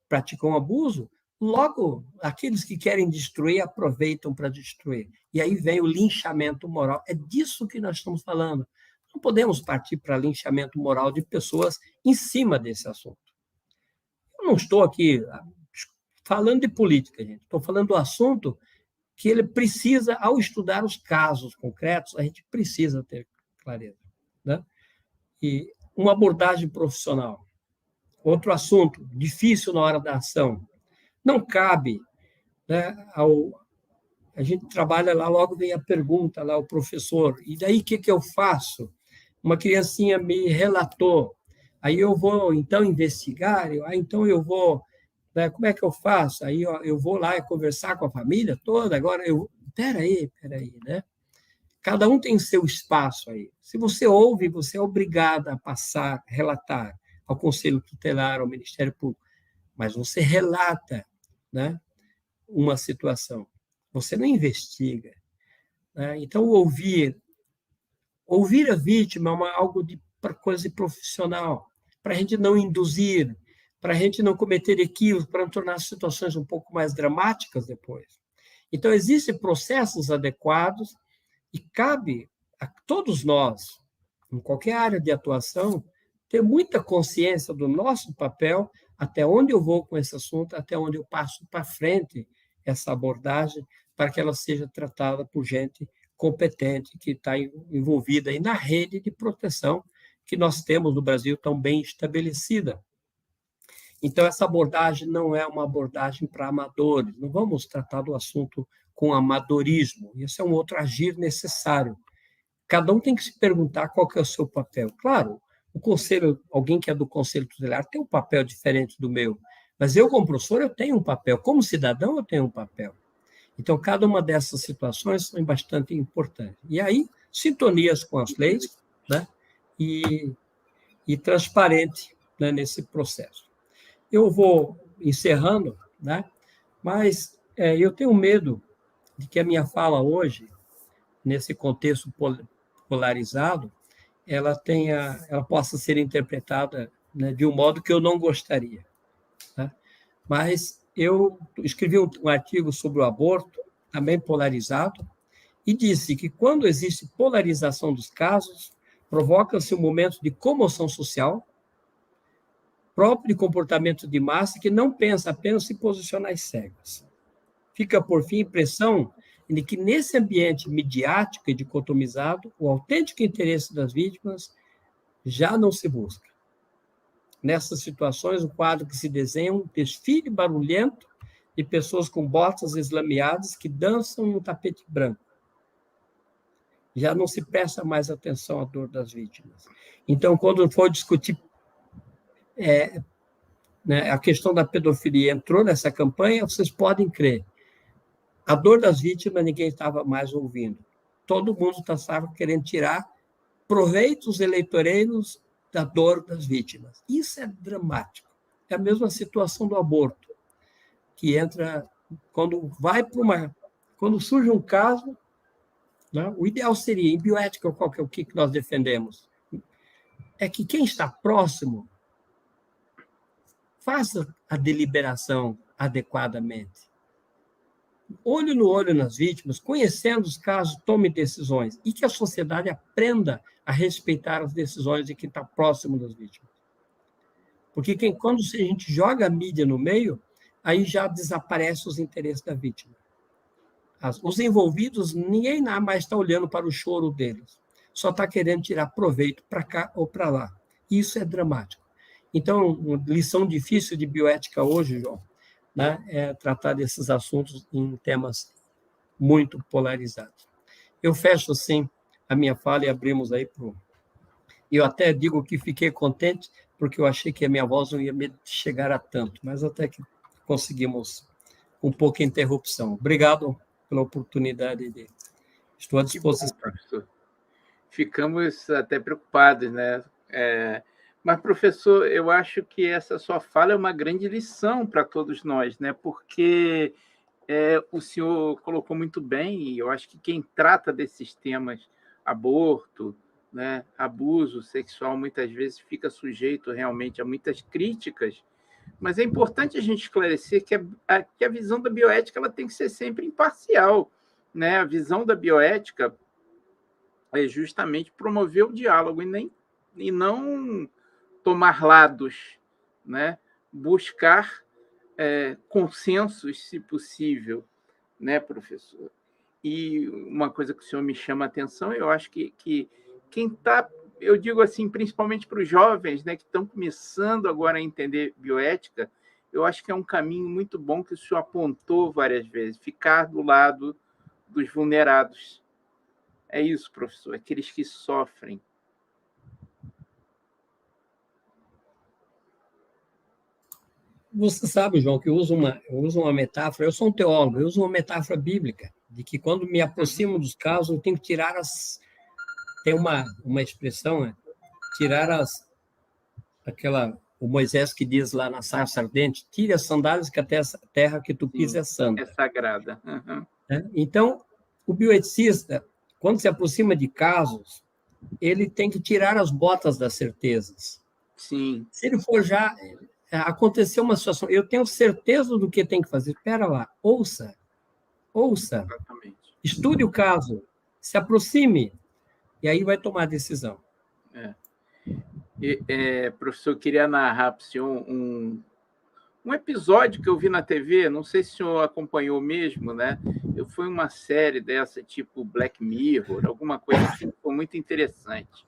praticou um abuso, logo aqueles que querem destruir aproveitam para destruir. E aí vem o linchamento moral. É disso que nós estamos falando. Não podemos partir para linchamento moral de pessoas em cima desse assunto. Eu não estou aqui falando de política, gente. Estou falando do assunto que ele precisa, ao estudar os casos concretos, a gente precisa ter clareza, né? E uma abordagem profissional. Outro assunto difícil na hora da ação. Não cabe, né, a gente trabalha lá, logo vem a pergunta lá, o professor, e daí o que eu faço? Uma criancinha me relatou, aí eu vou, então, investigar, então eu vou né? Como é que eu faço? Aí eu vou lá e conversar com a família toda, agora peraí, né? Cada um tem seu espaço aí. Se você ouve, você é obrigado a passar, relatar ao Conselho Tutelar, ao Ministério Público, mas você relata, né, uma situação. Você não investiga, né? Então, ouvir a vítima é algo de coisa de profissional, para a gente não induzir, para a gente não cometer equívocos, para não tornar as situações um pouco mais dramáticas depois. Então, existem processos adequados e cabe a todos nós, em qualquer área de atuação, ter muita consciência do nosso papel, até onde eu vou com esse assunto, até onde eu passo para frente essa abordagem, para que ela seja tratada por gente competente, que está envolvida aí na rede de proteção que nós temos no Brasil tão bem estabelecida. Então, essa abordagem não é uma abordagem para amadores, não vamos tratar do assunto com amadorismo, esse é um outro agir necessário. Cada um tem que se perguntar qual que é o seu papel. Claro, o conselho, alguém que é do conselho tutelar tem um papel diferente do meu, mas eu, como professor, eu tenho um papel, como cidadão, eu tenho um papel. Então, cada uma dessas situações são bastante importantes. E aí, sintonias com as leis, né? e transparente, né, nesse processo. Eu vou encerrando, né? Mas eu tenho medo de que a minha fala hoje, nesse contexto polarizado, ela possa ser interpretada, né, de um modo que eu não gostaria. Tá? Mas eu escrevi um artigo sobre o aborto, também polarizado, e disse que quando existe polarização dos casos, provoca-se um momento de comoção social, próprio de comportamento de massa que não pensa apenas se posicionar às cegas. Fica, por fim, a impressão de que, nesse ambiente midiático e dicotomizado, o autêntico interesse das vítimas já não se busca. Nessas situações, o quadro que se desenha é um desfile barulhento de pessoas com botas eslameadas que dançam em um tapete branco. Já não se presta mais atenção à dor das vítimas. Então, quando for discutir né, a questão da pedofilia entrou nessa campanha, vocês podem crer. A dor das vítimas ninguém estava mais ouvindo. Todo mundo estava querendo tirar proveitos eleitoreiros da dor das vítimas. Isso é dramático. É a mesma situação do aborto, que entra quando surge um caso, né, o ideal seria, em bioética, qual que é o que nós defendemos? É que quem está próximo faça a deliberação adequadamente. Olho no olho nas vítimas, conhecendo os casos, tome decisões. E que a sociedade aprenda a respeitar as decisões de quem está próximo das vítimas. Porque quando a gente joga a mídia no meio, aí já desaparece os interesses da vítima. Os envolvidos, ninguém mais está olhando para o choro deles. Só está querendo tirar proveito para cá ou para lá. Isso é dramático. Então, uma lição difícil de bioética hoje, João, né, é tratar desses assuntos em temas muito polarizados. Eu fecho, assim, a minha fala e abrimos aí para o... Eu até digo que fiquei contente, porque eu achei que a minha voz não ia chegar a tanto, mas até que conseguimos um pouco de interrupção. Obrigado pela oportunidade de... Estou à disposição.
Que bom, professor. Ficamos até preocupados, né? Mas, professor, eu acho que essa sua fala é uma grande lição para todos nós, né? Porque o senhor colocou muito bem, e eu acho que quem trata desses temas, aborto, né, abuso sexual, muitas vezes fica sujeito realmente a muitas críticas, mas é importante a gente esclarecer que a visão da bioética ela tem que ser sempre imparcial, né? A visão da bioética é justamente promover o diálogo e não tomar lados, né? Buscar consensos, se possível, né, professor? E uma coisa que o senhor me chama a atenção, eu acho que quem está, eu digo assim, principalmente para os jovens, né, que estão começando agora a entender bioética, eu acho que é um caminho muito bom que o senhor apontou várias vezes, ficar do lado dos vulnerados. É isso, professor, aqueles que sofrem.
Você sabe, João, que eu uso uma metáfora, eu sou um teólogo, eu uso uma metáfora bíblica, de que quando me aproximo dos casos, eu tenho que tirar tem uma expressão, né? Tirar o Moisés que diz lá na sarça ardente, tire as sandálias que a terra que tu pisas é santa.
É sagrada. Uhum.
Então, o bioeticista, quando se aproxima de casos, ele tem que tirar as botas das certezas.
Sim.
Se ele for já... Aconteceu uma situação, eu tenho certeza do que tem que fazer. Espera lá, ouça,
Exatamente.
estude o caso, se aproxime, e aí vai tomar a decisão.
Professor, eu queria narrar para o senhor um episódio que eu vi na TV, não sei se o senhor acompanhou mesmo, né? Foi uma série dessa, tipo Black Mirror, alguma coisa assim, que foi muito interessante.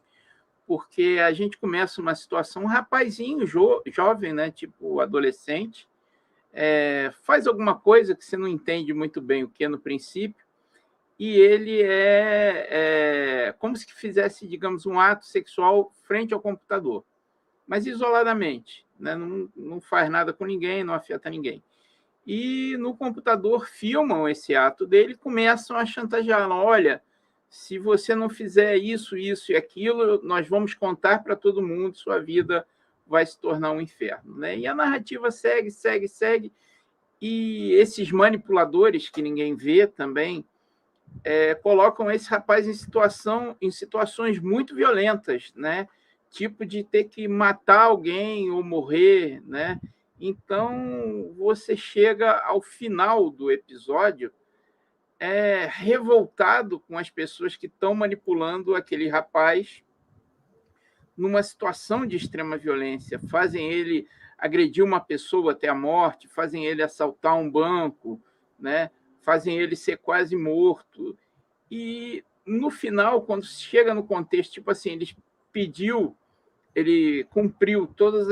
Porque a gente começa uma situação, um rapazinho jovem, né? Tipo adolescente, faz alguma coisa que você não entende muito bem o que é no princípio, e ele é como se fizesse, digamos, um ato sexual frente ao computador, mas isoladamente, né? Não faz nada com ninguém, não afeta ninguém. E no computador filmam esse ato dele e começam a chantageá-lo. Olha, se você não fizer isso, isso e aquilo, nós vamos contar para todo mundo, sua vida vai se tornar um inferno, né? E a narrativa segue, e esses manipuladores, que ninguém vê também, colocam esse rapaz em situações muito violentas, né? Tipo de ter que matar alguém ou morrer, né? Então, você chega ao final do episódio revoltado com as pessoas que estão manipulando aquele rapaz numa situação de extrema violência, fazem ele agredir uma pessoa até a morte, fazem ele assaltar um banco, né? Fazem ele ser quase morto. E, no final, quando chega no contexto, tipo assim, ele cumpriu todas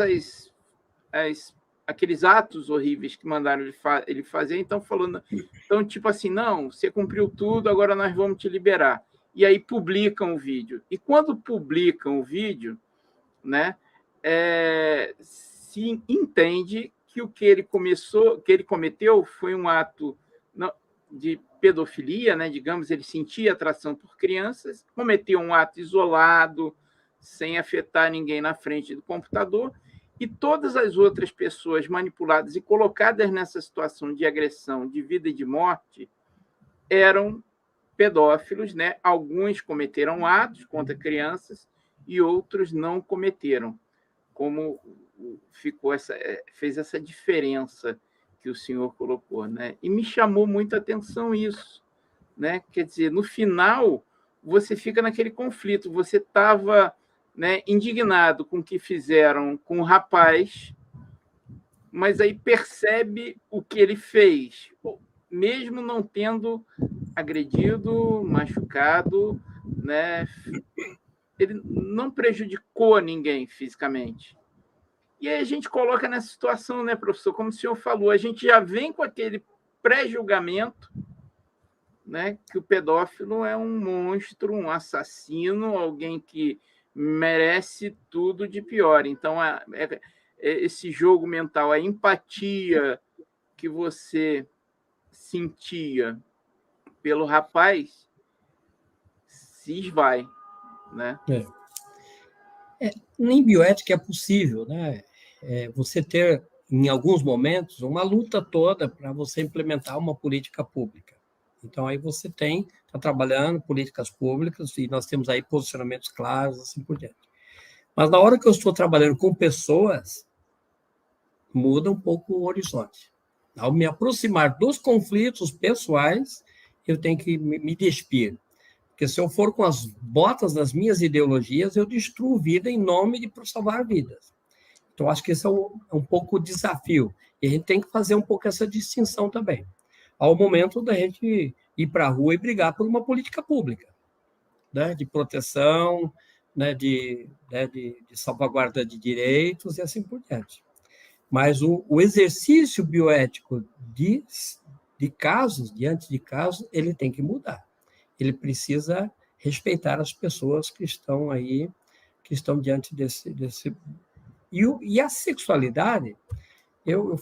aqueles atos horríveis que mandaram ele fazer, então tipo assim, não, você cumpriu tudo, agora nós vamos te liberar. E aí publicam o vídeo. E quando publicam o vídeo, né, se entende que o que ele cometeu foi um ato de pedofilia, né, digamos, ele sentia atração por crianças, cometeu um ato isolado, sem afetar ninguém na frente do computador, e todas as outras pessoas manipuladas e colocadas nessa situação de agressão, de vida e de morte, eram pedófilos, né? Alguns cometeram atos contra crianças e outros não cometeram. Como fez essa diferença que o senhor colocou, né? E me chamou muita atenção isso, né? Quer dizer, no final, você fica naquele conflito. Você estava, né, indignado com o que fizeram com o rapaz, mas aí percebe o que ele fez, mesmo não tendo agredido, machucado, né? Ele não prejudicou ninguém fisicamente. E aí a gente coloca nessa situação, né, professor? Como o senhor falou, a gente já vem com aquele pré-julgamento, né, que o pedófilo é um monstro, um assassino, alguém que merece tudo de pior. Então, esse jogo mental, a empatia que você sentia pelo rapaz se esvai, né?
Nem bioética é possível, né? Você ter, em alguns momentos, uma luta toda para você implementar uma política pública. Então, aí você está trabalhando políticas públicas e nós temos aí posicionamentos claros, assim por diante. Mas na hora que eu estou trabalhando com pessoas, muda um pouco o horizonte. Ao me aproximar dos conflitos pessoais, eu tenho que me despir. Porque se eu for com as botas das minhas ideologias, eu destruo vida em nome de salvar vidas. Então, acho que esse é um pouco o desafio. E a gente tem que fazer um pouco essa distinção também. Ao momento da gente ir para a rua e brigar por uma política pública, né, de proteção, né, de salvaguarda de direitos e assim por diante. Mas o exercício bioético de casos, diante de casos, ele tem que mudar. Ele precisa respeitar as pessoas que estão aí, que estão diante desse... E a sexualidade, eu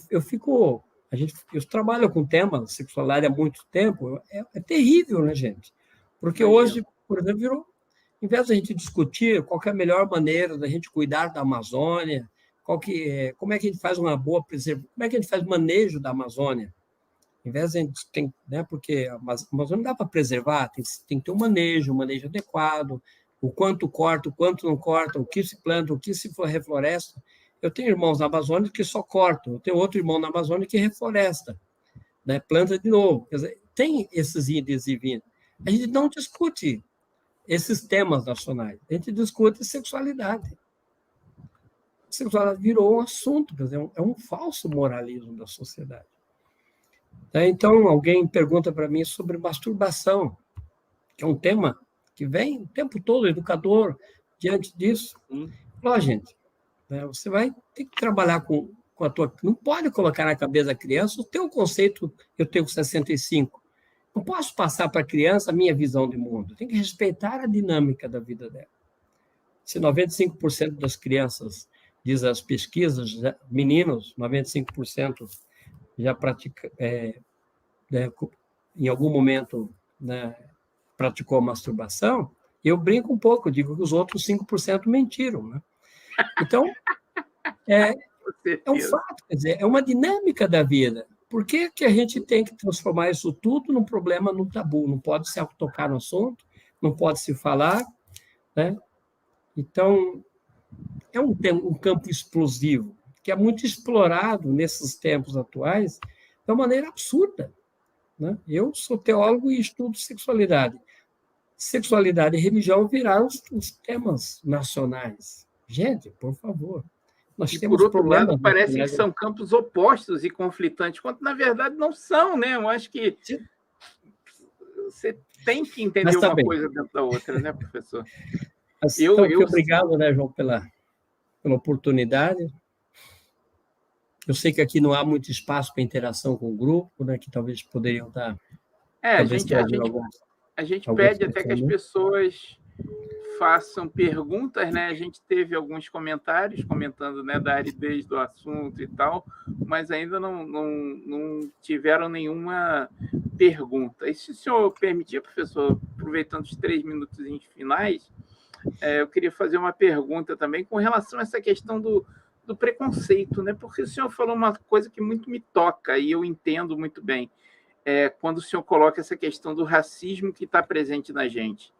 trabalho com temas sexualidade há muito tempo, é terrível, né, gente? Porque hoje, por exemplo, em vez de a gente discutir qual que é a melhor maneira da gente cuidar da Amazônia, como é que a gente faz uma boa preservação, como é que a gente faz manejo da Amazônia, em vez de a gente tem, né, porque a Amazônia não dá para preservar, tem que ter um manejo adequado, o quanto corta, o quanto não corta, o que se planta, o que se refloresta. Eu tenho irmãos na Amazônia que só cortam, eu tenho outro irmão na Amazônia que refloresta, né, planta de novo. Quer dizer, tem esses índices e vinhos. A gente não discute esses temas nacionais, a gente discute sexualidade. A sexualidade virou um assunto, quer dizer, é um falso moralismo da sociedade. Então, alguém pergunta para mim sobre masturbação, que é um tema que vem o tempo todo, o educador, diante disso. Ó, gente, né, você vai ter que trabalhar com a tua... Não pode colocar na cabeça da criança o teu conceito, eu tenho 65. Não posso passar para a criança a minha visão de mundo. Tem que respeitar a dinâmica da vida dela. Se 95% das crianças, diz as pesquisas, meninos, 95% já pratica, em algum momento, né, praticou masturbação, eu brinco um pouco, digo que os outros 5% mentiram. Né? Então, é um fato, quer dizer, é uma dinâmica da vida. Por que a gente tem que transformar isso tudo num problema, num tabu? Não pode se tocar no assunto, não pode se falar, né? Então, é um campo explosivo, que é muito explorado nesses tempos atuais de uma maneira absurda. Né? Eu sou teólogo e estudo sexualidade. Sexualidade e religião viraram os temas nacionais. Gente, por favor.
Nós temos por outro lado, parece que são campos opostos e conflitantes, quando, na verdade, não são, né? Eu acho que você tem que entender uma coisa dentro da outra, né, professor?
Obrigado, né, João, pela oportunidade. Eu sei que aqui não há muito espaço para interação com o grupo, né, que talvez poderiam estar...
A gente pede até que as pessoas façam perguntas, né? A gente teve alguns comentários comentando, né, da aridez do assunto e tal, mas ainda não tiveram nenhuma pergunta. E se o senhor permitir, professor, aproveitando os 3 minutos finais, eu queria fazer uma pergunta também com relação a essa questão do preconceito, né? Porque o senhor falou uma coisa que muito me toca e eu entendo muito bem, quando o senhor coloca essa questão do racismo que está presente na gente,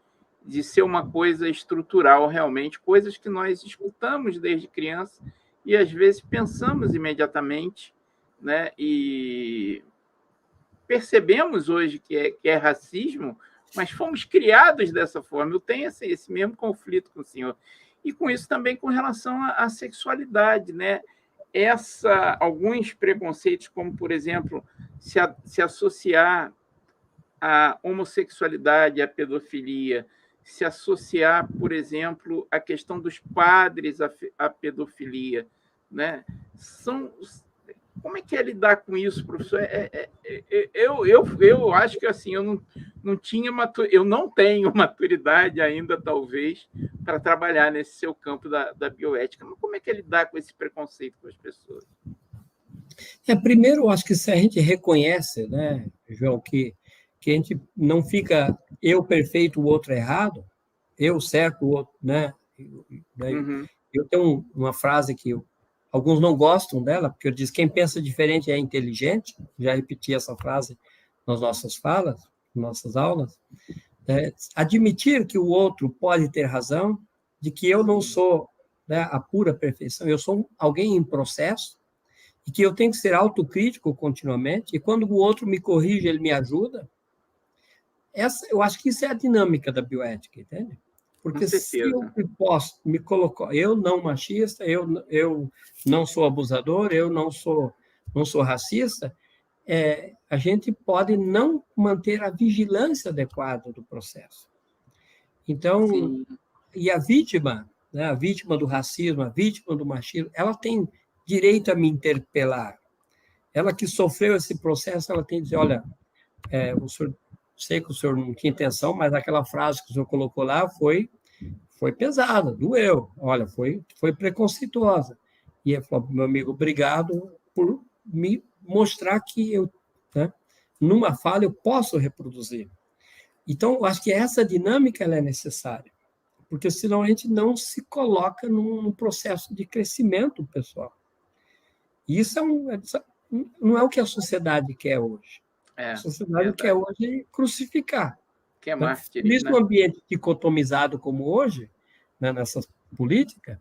de ser uma coisa estrutural realmente, coisas que nós escutamos desde criança e às vezes pensamos imediatamente, né? E percebemos hoje que é racismo, mas fomos criados dessa forma. Eu tenho esse mesmo conflito com o senhor. E com isso também com relação à sexualidade, né? Alguns preconceitos, como, por exemplo, se associar a homossexualidade, a pedofilia, se associar, por exemplo, a questão dos padres à pedofilia, né? Como é que é lidar com isso, professor? Eu acho que assim, eu não tenho maturidade ainda, talvez, para trabalhar nesse seu campo da bioética. Mas como é que é lidar com esse preconceito com as pessoas?
Primeiro, eu acho que se a gente reconhece, né, João, que a gente não fica eu perfeito, o outro errado, eu certo, o outro, né? Eu tenho uma frase que alguns não gostam dela, porque eu diz quem pensa diferente é inteligente. Já repeti essa frase nas nossas falas, nas nossas aulas. Admitir que o outro pode ter razão, de que eu não sou, né, a pura perfeição, eu sou alguém em processo, e que eu tenho que ser autocrítico continuamente, e quando o outro me corrige, ele me ajuda. Eu acho que isso é a dinâmica da bioética, entende? Porque se eu posso me colocar, eu não machista, eu não sou abusador, eu não sou racista, a gente pode não manter a vigilância adequada do processo. Então, sim. E a vítima, né, a vítima do racismo, a vítima do machismo, ela tem direito a me interpelar. Ela que sofreu esse processo, ela tem que dizer, olha, o senhor, sei que o senhor não tinha intenção, mas aquela frase que o senhor colocou lá foi pesada, doeu, olha, foi preconceituosa. E ele falou, meu amigo, obrigado por me mostrar que eu, né, numa fala, eu posso reproduzir. Então, eu acho que essa dinâmica ela é necessária, porque senão a gente não se coloca num processo de crescimento pessoal. E isso não é o que a sociedade quer hoje. A sociedade quer hoje crucificar.
Que é mártir,
Por isso,
né?
um ambiente dicotomizado como hoje, né, nessa política,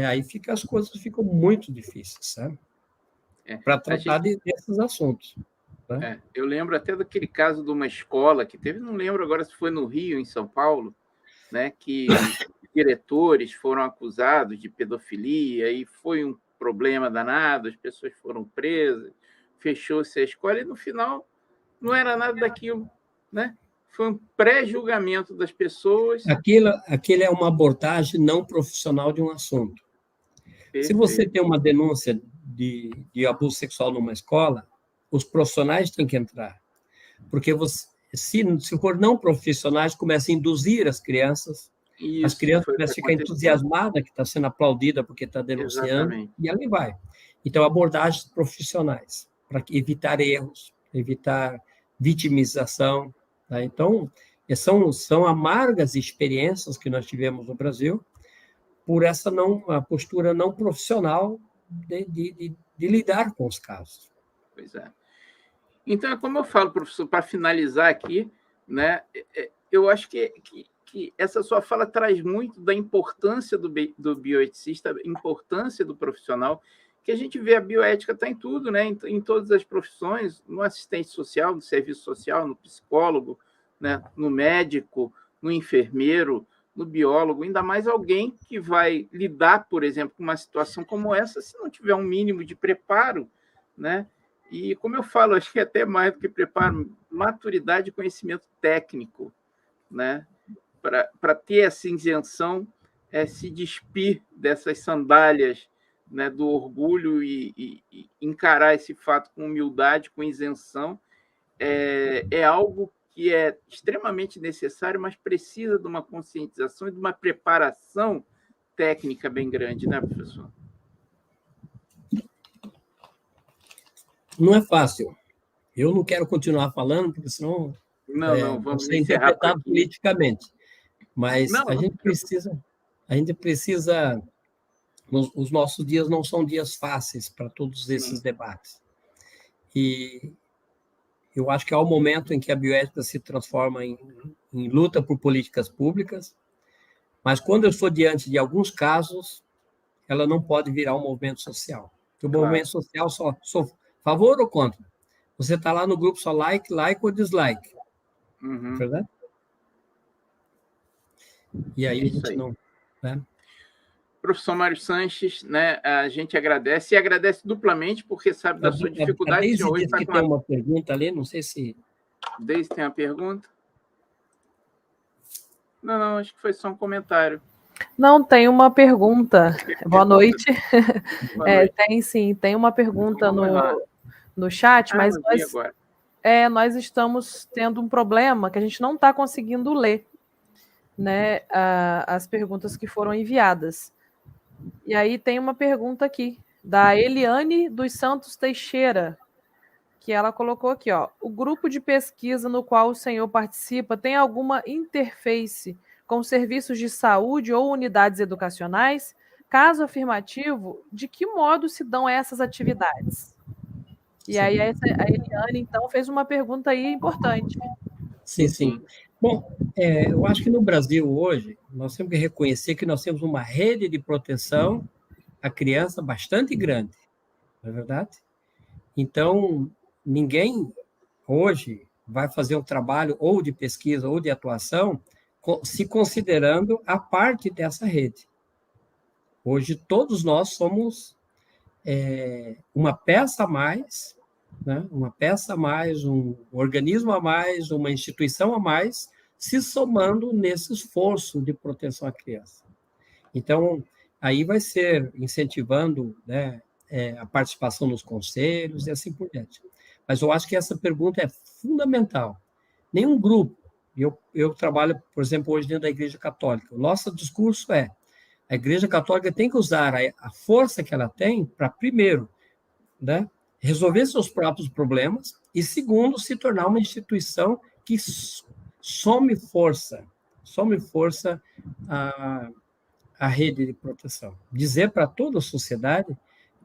aí as coisas ficam muito difíceis, sabe? Para tratar desses assuntos. Né?
Eu lembro até daquele caso de uma escola que teve, não lembro agora se foi no Rio, em São Paulo, né, que diretores foram acusados de pedofilia e foi um problema danado, as pessoas foram presas, fechou-se a escola e, no final, não era nada daquilo, né? Foi um pré-julgamento das pessoas.
Aquilo é uma abordagem não profissional de um assunto. Perfeito. Se você tem uma denúncia de abuso sexual numa escola, os profissionais têm que entrar. Porque se for não profissionais, começa a induzir as crianças.
Isso,
as crianças começam a ficar entusiasmadas que está sendo aplaudida porque está denunciando. Exatamente. E ali vai. Então, abordagens profissionais, para evitar erros, evitar vitimização. Tá? Então, são amargas experiências que nós tivemos no Brasil por essa a postura não profissional de lidar com os casos.
Pois é. Então, como eu falo, professor, para finalizar aqui, né, eu acho que essa sua fala traz muito da importância do bioeticista, a importância do profissional, que a gente vê a bioética está em tudo, né, em todas as profissões, no assistente social, no serviço social, no psicólogo, né, no médico, no enfermeiro, no biólogo, ainda mais alguém que vai lidar, por exemplo, com uma situação como essa, se não tiver um mínimo de preparo, né? E, como eu falo, acho que até mais do que preparo, maturidade e conhecimento técnico, né? Para ter essa isenção, se despir dessas sandálias, né, do orgulho e encarar esse fato com humildade, com isenção, é algo que é extremamente necessário, mas precisa de uma conscientização e de uma preparação técnica bem grande, né, professor?
Não é fácil. Eu não quero continuar falando, porque senão
vamos
ser interpretado politicamente. Mas a gente precisa. Os nossos dias não são dias fáceis para todos esses debates. E eu acho que há um momento em que a bioética se transforma em luta por políticas públicas, mas quando eu estou diante de alguns casos, ela não pode virar um movimento social. Porque o movimento social sou favor ou contra? Você está lá no grupo só like ou dislike. Verdade? E aí a gente não... Né?
Professor Mário Sanches, né, a gente agradece, e agradece duplamente, porque sabe da sua dificuldade.
A Deise disse que tem uma pergunta ali, não sei se...
Deise tem uma pergunta? Não, acho que foi só um comentário.
Não, tem uma pergunta. Boa noite. Tem sim, tem uma pergunta no chat, mas nós estamos tendo um problema que a gente não está conseguindo ler, né, as perguntas que foram enviadas. E aí tem uma pergunta aqui, da Eliane dos Santos Teixeira, que ela colocou aqui, ó: o grupo de pesquisa no qual o senhor participa tem alguma interface com serviços de saúde ou unidades educacionais? Caso afirmativo, de que modo se dão essas atividades? E aí a Eliane, então, fez uma pergunta aí importante.
Sim. Bom, eu acho que no Brasil hoje, nós temos que reconhecer que nós temos uma rede de proteção à criança bastante grande, não é verdade? Então, ninguém hoje vai fazer um trabalho ou de pesquisa ou de atuação se considerando a parte dessa rede. Hoje, todos nós somos uma peça a mais, né? Uma peça a mais, um organismo a mais, uma instituição a mais, se somando nesse esforço de proteção à criança. Então, aí vai ser incentivando, né, a participação nos conselhos e assim por diante. Mas eu acho que essa pergunta é fundamental. Nenhum grupo, eu trabalho, por exemplo, hoje dentro da Igreja Católica, o nosso discurso a Igreja Católica tem que usar a força que ela tem para, primeiro, né, resolver seus próprios problemas, e segundo, se tornar uma instituição que some força à rede de proteção. Dizer para toda a sociedade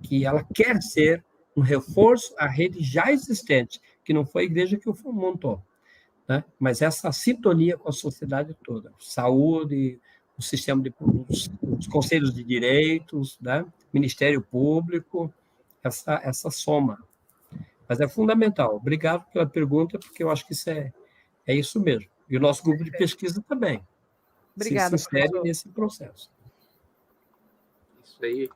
que ela quer ser um reforço à rede já existente, que não foi a igreja que o montou, né? Mas essa sintonia com a sociedade toda, saúde, o sistema os conselhos de direitos, né? Ministério Público, essa soma. Mas é fundamental. Obrigado pela pergunta, porque eu acho que isso é isso mesmo. E o nosso grupo de pesquisa também.
Obrigada,
se insere nesse processo.
Isso aí.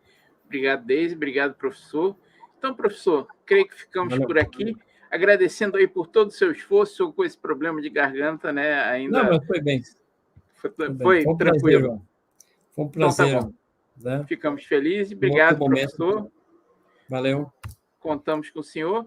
Obrigado, Deise. Obrigado, professor. Então, professor, creio que ficamos por aqui. Agradecendo aí por todo o seu esforço com esse problema de garganta, né? Ainda...
Não, mas foi bem.
Foi
um
tranquilo.
Prazer, foi um prazer.
Então, tá bom.
Né?
Ficamos felizes. Obrigado, professor.
Valeu.
Contamos com o senhor.